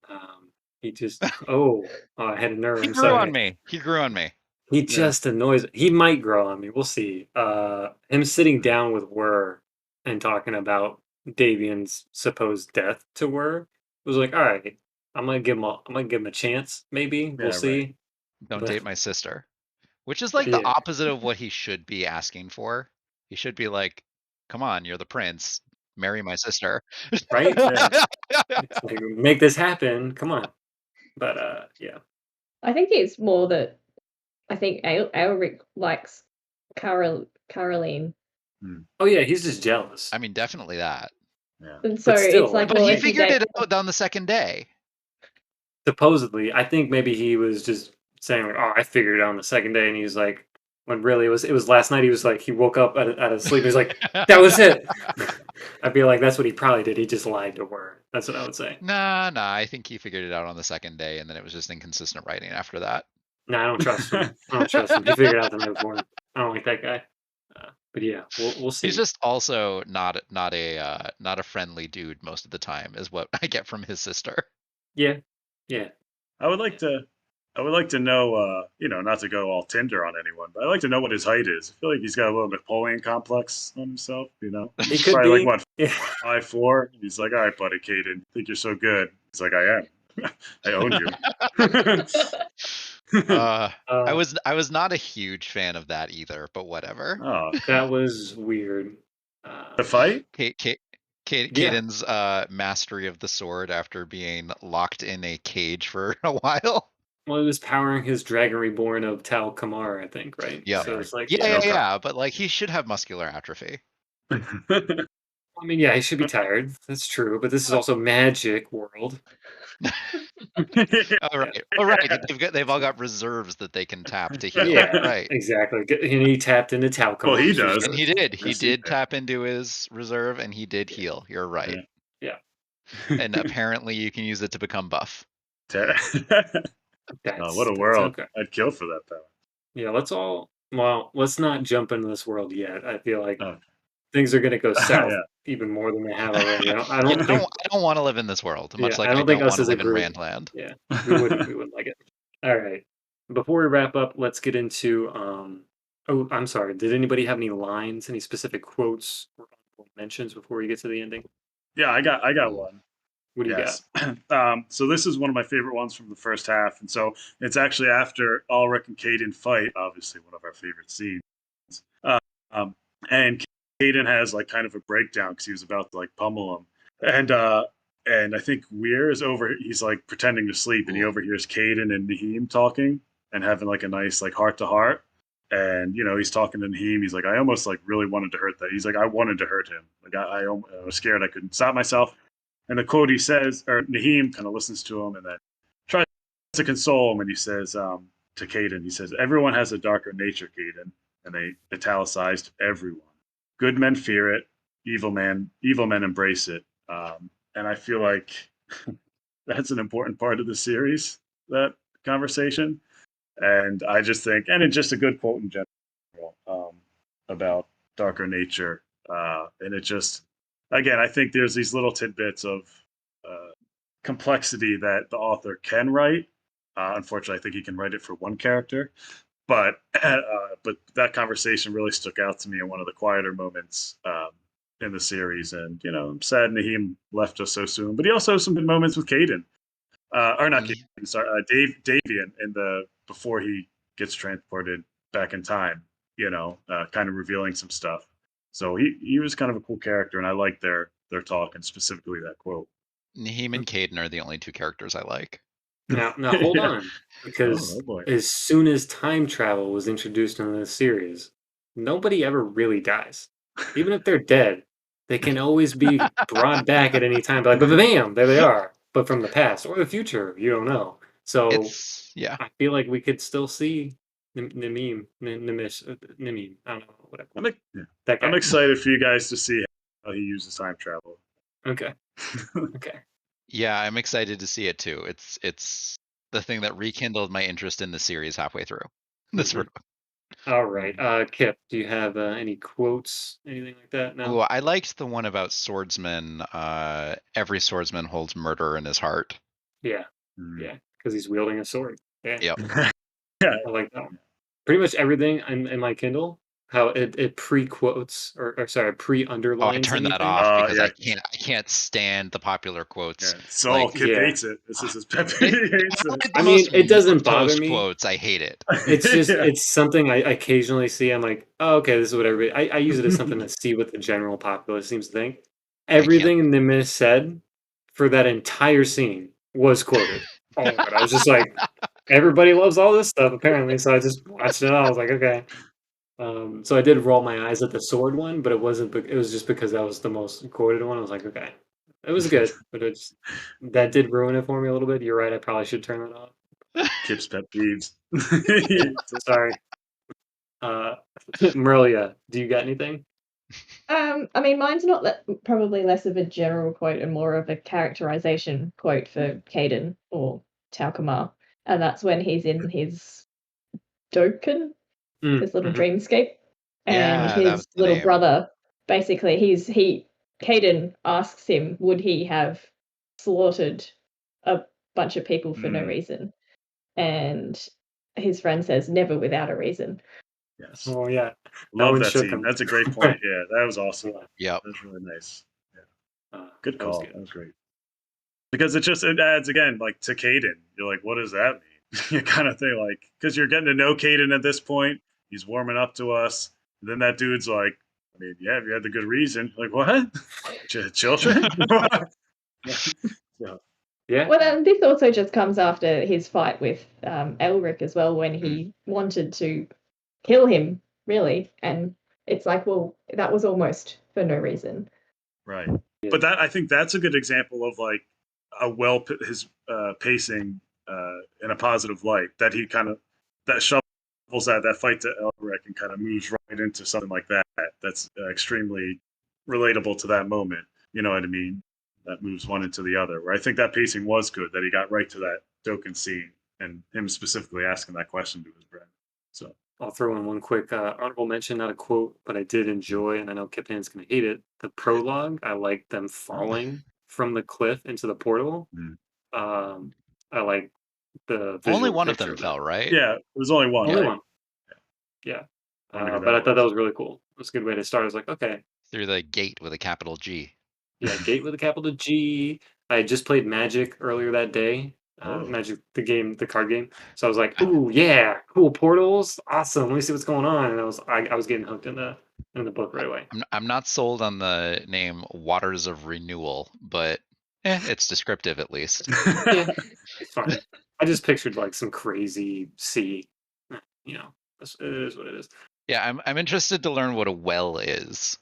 Speaker 1: He just I had a nerve.
Speaker 2: He grew on me.
Speaker 1: He just annoys. He might grow on me. We'll see. Him sitting down with Whir and talking about Davian's supposed death to Whir was like, all right, I'm gonna give him a chance. Maybe we'll see.
Speaker 2: Right. Don't date my sister, which is like the opposite of what he should be asking for. He should be like, come on, you're the prince. Marry my sister.
Speaker 1: Right? Like, make this happen. Come on. But yeah.
Speaker 3: I think it's more that I think Aelric likes Caroline.
Speaker 1: Oh yeah, he's just jealous.
Speaker 2: I mean, definitely that.
Speaker 4: Yeah.
Speaker 3: And so it's like,
Speaker 2: but he figured it out on the second day.
Speaker 1: Supposedly, I think maybe he was just saying like, "Oh, I figured it out on the second day," and he's like, when really it was last night. He was like, he woke up out of sleep. He's like, that was it. I feel like that's what he probably did. He just lied to her. That's what I would say.
Speaker 2: Nah. I think he figured it out on the second day, and then it was just inconsistent writing after that.
Speaker 1: No, I don't trust him. He figured it out the night before. I don't like that guy. But yeah, we'll see.
Speaker 2: He's just also not a friendly dude most of the time, is what I get from his sister.
Speaker 1: Yeah.
Speaker 4: I would like to know, not to go all Tinder on anyone, but I'd like to know what his height is. I feel like he's got a little Napoleon complex on himself,
Speaker 1: He could
Speaker 4: probably
Speaker 1: be.
Speaker 4: like, what, 5'4"? He's like, all right, buddy, Caden, think you're so good. He's like, I am. I own you.
Speaker 2: I was not a huge fan of that either, but whatever.
Speaker 4: Oh,
Speaker 1: that was weird.
Speaker 4: The fight?
Speaker 2: Caden's mastery of the sword after being locked in a cage for a while.
Speaker 1: Well, he was powering his Dragon Reborn of Tal Kamar, I think, right?
Speaker 2: Yeah.
Speaker 1: So it's like,
Speaker 2: but like he should have muscular atrophy.
Speaker 1: I mean, yeah, he should be tired. That's true, but this is also magic world.
Speaker 2: All right. They've all got reserves that they can tap to heal.
Speaker 1: Yeah,
Speaker 2: right.
Speaker 1: Exactly. And he tapped into Talcum.
Speaker 4: Well, he does.
Speaker 2: And he did. He did tap into his reserve, and he did heal. You're right.
Speaker 1: Yeah.
Speaker 2: And apparently, you can use it to become buff.
Speaker 4: What a world! Okay. I'd kill for that power.
Speaker 1: Yeah. Let's not jump into this world yet. I feel like things are going to go south even more than they have already. I
Speaker 2: don't want to live in this world. Much like I don't
Speaker 1: think
Speaker 2: want to live in Randland.
Speaker 1: Yeah, we wouldn't like it. All right. Before we wrap up, let's get into. Oh, I'm sorry. Did anybody have any lines, any specific quotes or mentions before we get to the ending?
Speaker 4: Yeah, I got one.
Speaker 1: What do you got?
Speaker 4: So this is one of my favorite ones from the first half, and so it's actually after Ulrich and Caden fight. Obviously, one of our favorite scenes. And Caden has like kind of a breakdown because he was about to like pummel him, and I think Weir is over. He's like pretending to sleep, and he overhears Caden and Naheem talking and having like a nice like heart to heart. And he's talking to Naheem. He's like, I almost like really wanted to hurt that. He's like, I wanted to hurt him. Like I was scared I couldn't stop myself. And the quote he says, or Naheem kind of listens to him, and then to console him, and he says to Caden, he says, "Everyone has a darker nature, Caden," and they italicized everyone. Good men fear it. Evil men embrace it. And I feel like that's an important part of the series, that conversation. And I just think, and it's just a good quote in general about darker nature. And it just, again, I think there's these little tidbits of complexity that the author can write. Unfortunately, I think he can write it for one character. But that conversation really stuck out to me in one of the quieter moments in the series. And, I'm sad Naheem left us so soon. But he also has some good moments with Caden. Or not Caden, sorry, Davian before he gets transported back in time, kind of revealing some stuff. So he was kind of a cool character, and I liked their talk, and specifically that quote.
Speaker 2: Naheem and Caden are the only two characters I like.
Speaker 1: Now hold on, because as soon as time travel was introduced into the series, nobody ever really dies. Even if they're dead, they can always be brought back at any time. Like, bam, there they are. But from the past or the future, you don't know. So I feel like we could still see Nimim. I don't know, whatever.
Speaker 4: I'm excited for you guys to see how he uses time travel.
Speaker 1: Okay. Okay.
Speaker 2: Yeah, I'm excited to see it too. It's the thing that rekindled my interest in the series halfway through.
Speaker 1: All right. Kip, do you have any quotes, anything like that? No.
Speaker 2: Oh, I liked the one about swordsmen. Every swordsman holds murder in his heart.
Speaker 1: Yeah. Yeah, because he's wielding a sword. Yeah.
Speaker 2: Yep.
Speaker 1: I like that one. Pretty much everything in my Kindle, how it pre-quotes or sorry, pre-underlines.
Speaker 2: I turned that off because I can't stand the popular quotes.
Speaker 4: Yeah. Kip hates it. This is his pet peeve.
Speaker 1: I mean, it doesn't bother me.
Speaker 2: Quotes, I hate it.
Speaker 1: It's just it's something I occasionally see. I'm like, oh, okay, this is what everybody. I use it as something to see what the general populace seems to think. Everything Nimis said for that entire scene was quoted. Oh my god, I was just like, everybody loves all this stuff apparently. So I just watched it all. I was like, okay. So I did roll my eyes at the sword one, but it wasn't. It was just because that was the most quoted one. I was like, okay, it was good, but that did ruin it for me a little bit. You're right. I probably should turn it off.
Speaker 4: Kip's pet peeves.
Speaker 1: Sorry. Mirlyah, do you got anything?
Speaker 3: I mean, mine's not probably less of a general quote and more of a characterization quote for Caden or Talcamar, and that's when he's in his Doken, his little dreamscape, and his little brother. Basically, Caden asks him, would he have slaughtered a bunch of people for no reason? And his friend says, never without a reason.
Speaker 4: Yes.
Speaker 1: Oh yeah.
Speaker 4: Love that scene. That's a great point. Yeah, that was awesome.
Speaker 2: Yeah.
Speaker 4: That was really nice. Yeah. Good call. That was great. Because it adds again, like, to Caden. You're like, what does that mean? You kind of think, like, because you're getting to know Caden at this point. He's warming up to us. And then that dude's like, I mean, yeah, if you had the good reason. Like, what? Children?
Speaker 1: Yeah.
Speaker 3: Well, this also just comes after his fight with Elric as well, when he wanted to kill him, really. And it's like, well, that was almost for no reason.
Speaker 4: Right. Yeah. But I think that's a good example of like his pacing in a positive light, that he kind of shovels out that fight to Elric and kind of moves right into something like that. That's extremely relatable to that moment. You know what I mean? That moves one into the other. Where I think that pacing was good, that he got right to that Doken scene and him specifically asking that question to his friend. So
Speaker 1: I'll throw in one quick honorable mention, not a quote, but I did enjoy, and I know Kyptan's going to hate it, the prologue. I like them falling from the cliff into the portal. I like the
Speaker 2: only one of them fell, right?
Speaker 4: Yeah, it was only one.
Speaker 1: Only one. Yeah. But I thought that was really cool. It was a good way to start. I was like, okay.
Speaker 2: Through the gate with a capital G.
Speaker 1: Yeah, gate with a capital G. I had just played Magic earlier that day. Magic, the card game. So I was like, "Ooh, yeah, cool portals, awesome. Let me see what's going on." And I was getting hooked in the book right away.
Speaker 2: I'm not sold on the name Waters of Renewal, but it's descriptive at least.
Speaker 1: Yeah, it's fine. I just pictured like some crazy sea. You know, it is what it is.
Speaker 2: Yeah, I'm interested to learn what a well is.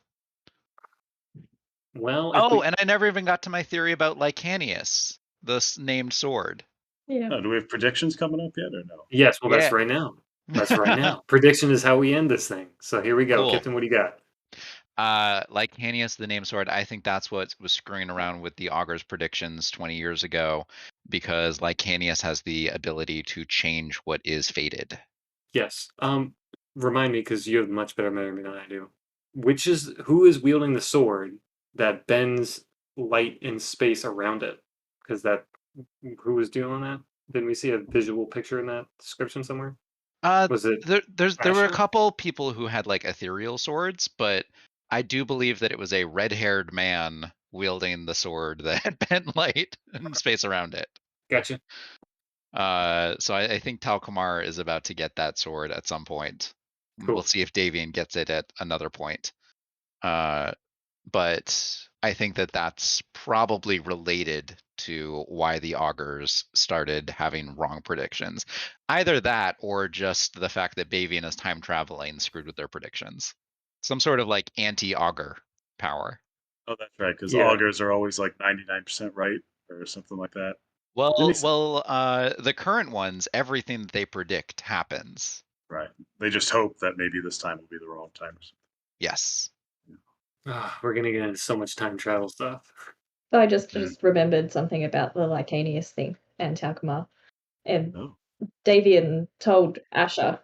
Speaker 1: Well,
Speaker 2: and I never even got to my theory about Licanius, the named sword.
Speaker 3: Yeah.
Speaker 4: Oh, do we have predictions coming up yet or no?
Speaker 1: Yes, well, that's
Speaker 2: Yeah.
Speaker 1: right now. That's right now. Prediction is how we end this thing. So here we go.
Speaker 2: Cool.
Speaker 1: Kyptan, what do you got?
Speaker 2: Licanius, the name sword, I think that's what was screwing around with the Augur's predictions 20 years ago, because Licanius has the ability to change what is fated.
Speaker 1: Yes. Remind me, because you have much better memory than I do. Who is wielding the sword that bends light and space around it? Because who was doing that? Didn't we see a visual picture in that description somewhere? Was it
Speaker 2: There were a
Speaker 1: Asher?
Speaker 2: couple people who had like ethereal swords, but I do believe that it was a red-haired man wielding the sword that bent light and space around it.
Speaker 1: Gotcha.
Speaker 2: So I think Talcomar is about to get that sword at some point.
Speaker 1: Cool.
Speaker 2: We'll see if Davian gets it at another point. But I think that that's probably related to why the augurs started having wrong predictions. Either that or just the fact that Bavian is time traveling screwed with their predictions. Some sort of like anti-augur power.
Speaker 4: Oh, that's right, because
Speaker 1: Yeah.
Speaker 4: augurs are always like 99% right or something like that. Didn't he
Speaker 2: Well,
Speaker 4: say-
Speaker 2: the current ones, everything that they predict happens.
Speaker 4: Right. They just hope that maybe this time will be the wrong time or something.
Speaker 2: Yes.
Speaker 1: We're gonna get into so much time travel stuff.
Speaker 3: So I just remembered something about the Licanius thing and Talcomar. And
Speaker 4: Oh.
Speaker 3: Davian told Asher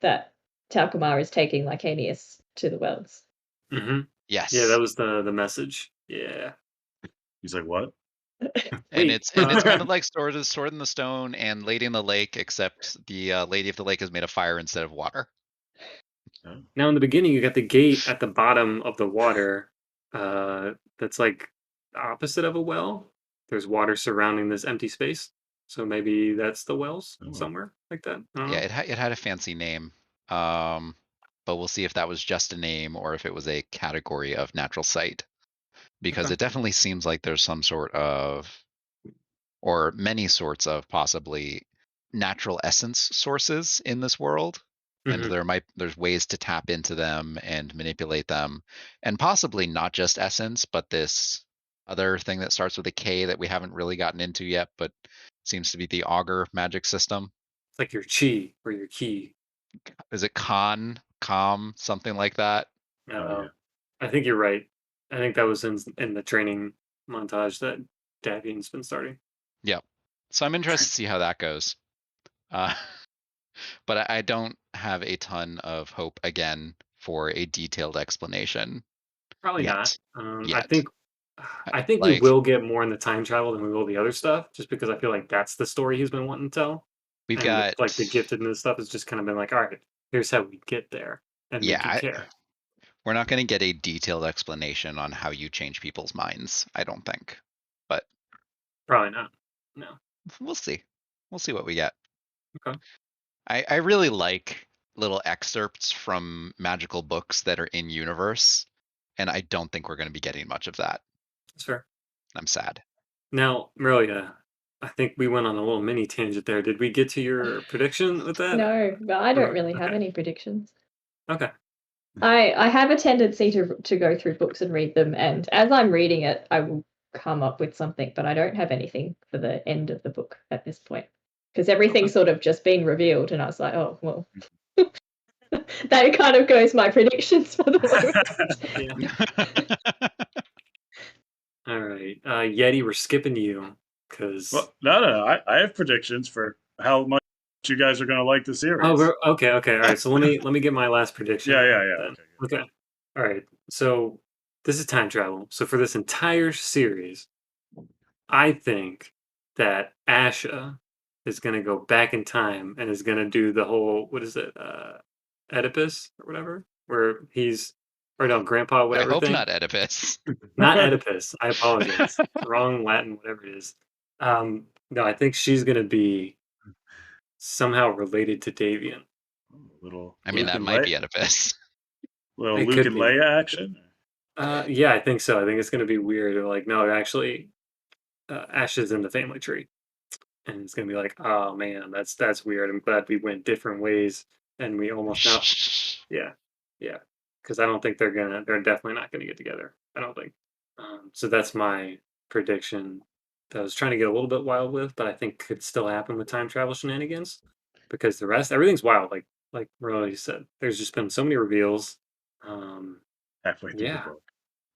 Speaker 3: that Talcomar is taking Licanius to the Wells.
Speaker 1: Mm-hmm.
Speaker 2: Yes.
Speaker 1: Yeah, that was the message. Yeah.
Speaker 4: He's like, what?
Speaker 2: And
Speaker 1: Wait.
Speaker 2: it's kind of like Sword in the Stone and Lady in the Lake, except the Lady of the Lake is made of fire instead of water.
Speaker 4: Oh.
Speaker 1: Now in the beginning, you got the gate at the bottom of the water. That's like the opposite of a well. There's water surrounding this empty space, so maybe that's the wells
Speaker 4: Oh.
Speaker 1: somewhere like that. I don't
Speaker 2: Yeah,
Speaker 1: know.
Speaker 2: it had a fancy name. But we'll see if that was just a name or if it was a category of natural site. Because
Speaker 1: Okay.
Speaker 2: it definitely seems like there's some sort of, or many sorts of possibly natural essence sources in this world. And
Speaker 1: Mhm.
Speaker 2: there's ways to tap into them and manipulate them. And possibly not just essence, but this other thing that starts with a K that we haven't really gotten into yet, but seems to be the augur magic system.
Speaker 1: It's like your chi or your key.
Speaker 2: Is it com, something like that?
Speaker 4: Oh, yeah.
Speaker 1: I think you're right. I think that was in the training montage that Davian's been starting.
Speaker 2: Yep. So I'm interested to see how that goes. Uh, but I don't have a ton of hope again for a detailed explanation
Speaker 1: Probably not.
Speaker 2: yet.
Speaker 1: I
Speaker 2: Yet.
Speaker 1: think we
Speaker 2: Like
Speaker 1: will get more in the time travel than we will the other stuff, just because I feel like that's the story he's been wanting to tell.
Speaker 2: we've
Speaker 1: And with
Speaker 2: got
Speaker 1: like the giftedness stuff has just kind of been like, all right, here's how we get there and make you
Speaker 2: yeah,
Speaker 1: care.
Speaker 2: we're not going to get a detailed explanation on how you change people's minds, I don't think. But
Speaker 1: Probably not. No.
Speaker 2: we'll see. We'll see what we get.
Speaker 1: Okay.
Speaker 2: I really like little excerpts from magical books that are in universe, and I don't think we're going to be getting much of that.
Speaker 1: That's fair.
Speaker 2: I'm sad.
Speaker 1: Now, Mirlyah, I think we went on a little mini tangent there. Did we get to your prediction with that?
Speaker 3: No, but I don't
Speaker 1: Or-
Speaker 3: really have
Speaker 1: okay.
Speaker 3: any predictions.
Speaker 1: Okay.
Speaker 3: I have a tendency to go through books and read them, and as I'm reading it, I will come up with something, but I don't have anything for the end of the book at this point. Because everything's sort of just been revealed, and I was like, oh, well, that kind of goes my predictions for the moment.
Speaker 1: Yeah. All right. Yeti, we're skipping you because.
Speaker 4: Well, no. I have predictions for how much you guys are going to like the series.
Speaker 1: Oh, okay. All right. So let me get my last prediction.
Speaker 4: Yeah.
Speaker 1: Then.
Speaker 4: Okay.
Speaker 1: Okay. All right. So this is time travel. So for this entire series, I think that Asha is gonna go back in time and is gonna do the whole what is it, Oedipus or whatever, where he's or no, Grandpa,
Speaker 2: I
Speaker 1: whatever
Speaker 2: hope
Speaker 1: thing.
Speaker 2: not Oedipus.
Speaker 1: Not Oedipus. I apologize. Wrong Latin, whatever it is. No, I think she's gonna be somehow related to Davian.
Speaker 4: Little
Speaker 2: I mean,
Speaker 4: Luke
Speaker 2: that
Speaker 4: and
Speaker 2: might be
Speaker 4: Leia,
Speaker 2: Oedipus.
Speaker 4: little
Speaker 1: It
Speaker 4: Luke
Speaker 1: could
Speaker 4: and
Speaker 1: be.
Speaker 4: Leia action.
Speaker 1: Yeah, I think so. I think it's gonna be weird. Or like, no, actually, Ash is in the family tree. And it's gonna be like, oh man, that's weird. I'm glad we went different ways, and we almost now, yeah, yeah, because I don't think they're definitely not gonna get together. I don't think. So that's my prediction. that I was trying to get a little bit wild with, but I think could still happen with time travel shenanigans. Because the rest, everything's wild. Like Mirlyah said, there's just been so many reveals. Um,
Speaker 4: Halfway through the
Speaker 1: yeah,
Speaker 4: book.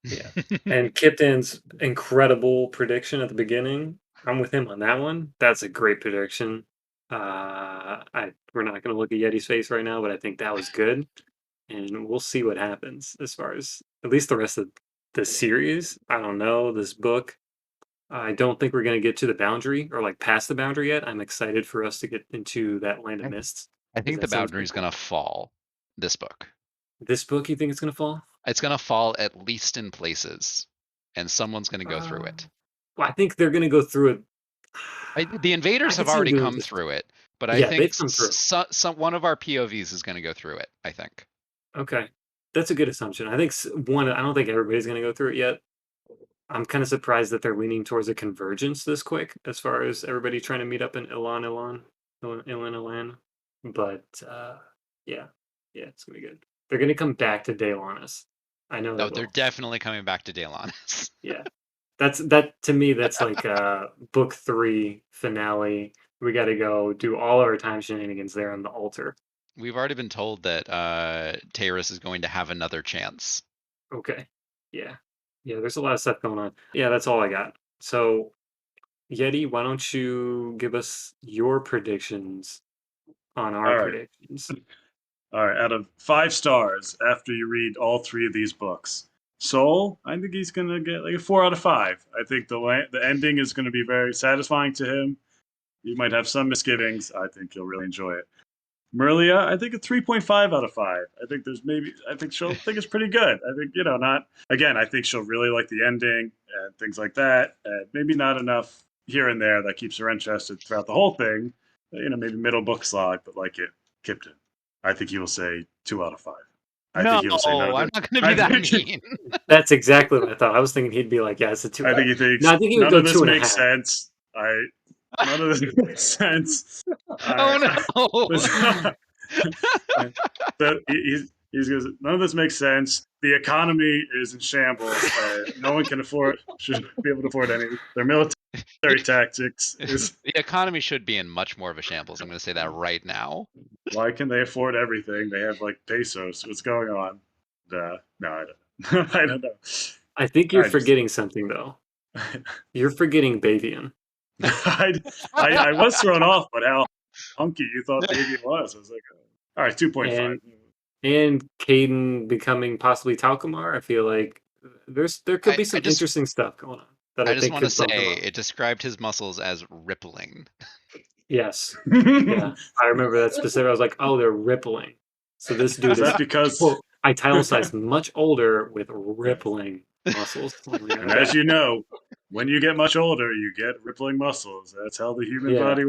Speaker 1: yeah. And Kyptan's incredible prediction at the beginning, I'm with him on that one. That's a great prediction. We're not going to look at Yeti's face right now, but I think that was good, and we'll see what happens as far as at least the rest of the series. I don't know this book. I don't think we're going to get to the boundary or like past the boundary yet. I'm excited for us to get into that land of mists.
Speaker 2: I
Speaker 1: 'Cause
Speaker 2: think the
Speaker 1: that sounds
Speaker 2: boundary is
Speaker 1: pretty
Speaker 2: gonna fall this book.
Speaker 1: cool. This book, you think it's going to fall?
Speaker 2: It's gonna fall at least in places, and someone's gonna go through it.
Speaker 1: Well, I think they're going to go through it.
Speaker 2: The invaders
Speaker 1: I
Speaker 2: have
Speaker 1: could see them
Speaker 2: already
Speaker 1: doing
Speaker 2: come
Speaker 1: this.
Speaker 2: through it, but I
Speaker 1: Yeah,
Speaker 2: think
Speaker 1: they've come through.
Speaker 2: some one of our POVs is gonna go through it. I think.
Speaker 1: Okay, that's a good assumption. I think one. I don't think everybody's going to go through it yet. I'm kind of surprised that they're leaning towards a convergence this quick, as far as everybody trying to meet up in Ilan. But yeah, yeah, it's gonna be good. They're gonna come back to Daylonis. I know they
Speaker 2: No, they're
Speaker 1: will.
Speaker 2: definitely coming back to Daylonis.
Speaker 1: Yeah, that to me. That's like book 3 finale. We got to go do all our time shenanigans there on the altar.
Speaker 2: We've already been told that Taurus is going to have another chance.
Speaker 1: Okay. Yeah. Yeah, there's a lot of stuff going on. Yeah, that's all I got. So, Yeti, why don't you give us your predictions on our
Speaker 4: All right.
Speaker 1: predictions?
Speaker 4: All right. Out of 5 stars, after you read all 3 of these books, Soul, I think he's gonna get like a 4 out of 5. I think the ending is gonna be very satisfying to him. You might have some misgivings. I think you'll really enjoy it. Mirlyah, I think a 3.5 out of 5. I think she'll think it's pretty good. I think, not, again, I think she'll really like the ending and things like that. And maybe not enough here and there that keeps her interested throughout the whole thing. Maybe middle book slog, but like it, Kyptan. I think he will say 2 out of 5. I
Speaker 2: No,
Speaker 4: think he'll say none of
Speaker 2: I'm
Speaker 4: it.
Speaker 2: not gonna be
Speaker 4: I
Speaker 2: that
Speaker 4: think,
Speaker 2: mean.
Speaker 1: That's exactly what I thought. I was thinking he'd be like, yeah, it's a 2.
Speaker 4: I think he thinks
Speaker 1: No, I think he would
Speaker 4: none
Speaker 1: go
Speaker 4: of this
Speaker 1: 2.5.
Speaker 4: makes sense. None of this makes sense.
Speaker 2: Oh no.
Speaker 4: He's goes, none of this makes sense. The economy is in shambles. No one should be able to afford any. Their military tactics is.
Speaker 2: The economy should be in much more of a shambles. I'm going to say that right now.
Speaker 4: Why can they afford everything? They have like pesos. What's going on? No, I don't. I don't know.
Speaker 1: I think you're
Speaker 4: I just.
Speaker 1: forgetting something, though. You're forgetting Bavian.
Speaker 4: I was thrown off, but how hunky you thought Bavian was. I was like, all right, 2.5.
Speaker 1: And Caden becoming possibly Talcumar. I feel like there could be some
Speaker 2: I just-
Speaker 1: interesting stuff going on that
Speaker 2: I
Speaker 1: I
Speaker 2: just
Speaker 1: think
Speaker 2: want to
Speaker 1: could bump them
Speaker 2: say
Speaker 1: up.
Speaker 2: it described his muscles as rippling.
Speaker 1: Yes. Yeah. I remember that specific. I was like, oh, they're rippling. So this dude
Speaker 4: Is
Speaker 1: is
Speaker 4: that because?
Speaker 1: quote, italicized much older with rippling muscles. Oh my
Speaker 4: And
Speaker 1: God.
Speaker 4: as you know, when you get much older, you get rippling muscles. That's how the human
Speaker 1: Yeah.
Speaker 4: body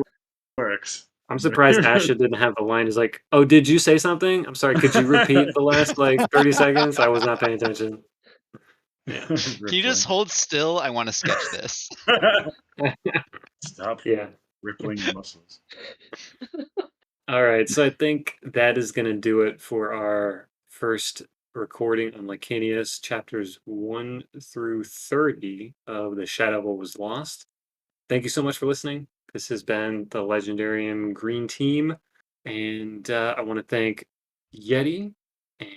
Speaker 4: works.
Speaker 1: I'm surprised Asha didn't have the line. Is like, oh, did you say something? I'm sorry. Could you repeat the last like 30 seconds? I was not paying attention. Yeah.
Speaker 2: Can you just hold still? I want to sketch this.
Speaker 4: Stop
Speaker 1: Yeah.
Speaker 4: rippling your muscles.
Speaker 1: All right. So I think that is going to do it for our first recording on Licanius chapters 1 through 30 of The Shadow of What Was Lost. Thank you so much for listening. This has been the Legendarium Green Team. And I want to thank Yeti and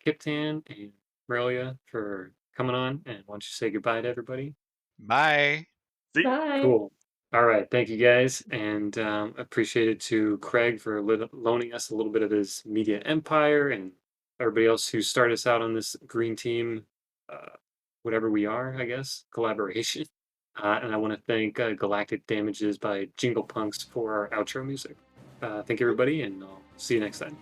Speaker 1: Kyptan and Mirlyah for coming on. And why don't you say goodbye to everybody?
Speaker 2: Bye.
Speaker 3: Bye.
Speaker 1: Cool. All right. Thank you guys. And appreciate it to Craig for loaning us a little bit of his media empire and everybody else who started us out on this green team, whatever we are, I guess, collaboration. And I want to thank Galactic Damages by Jingle Punks for our outro music. Thank you, everybody, and I'll see you next time.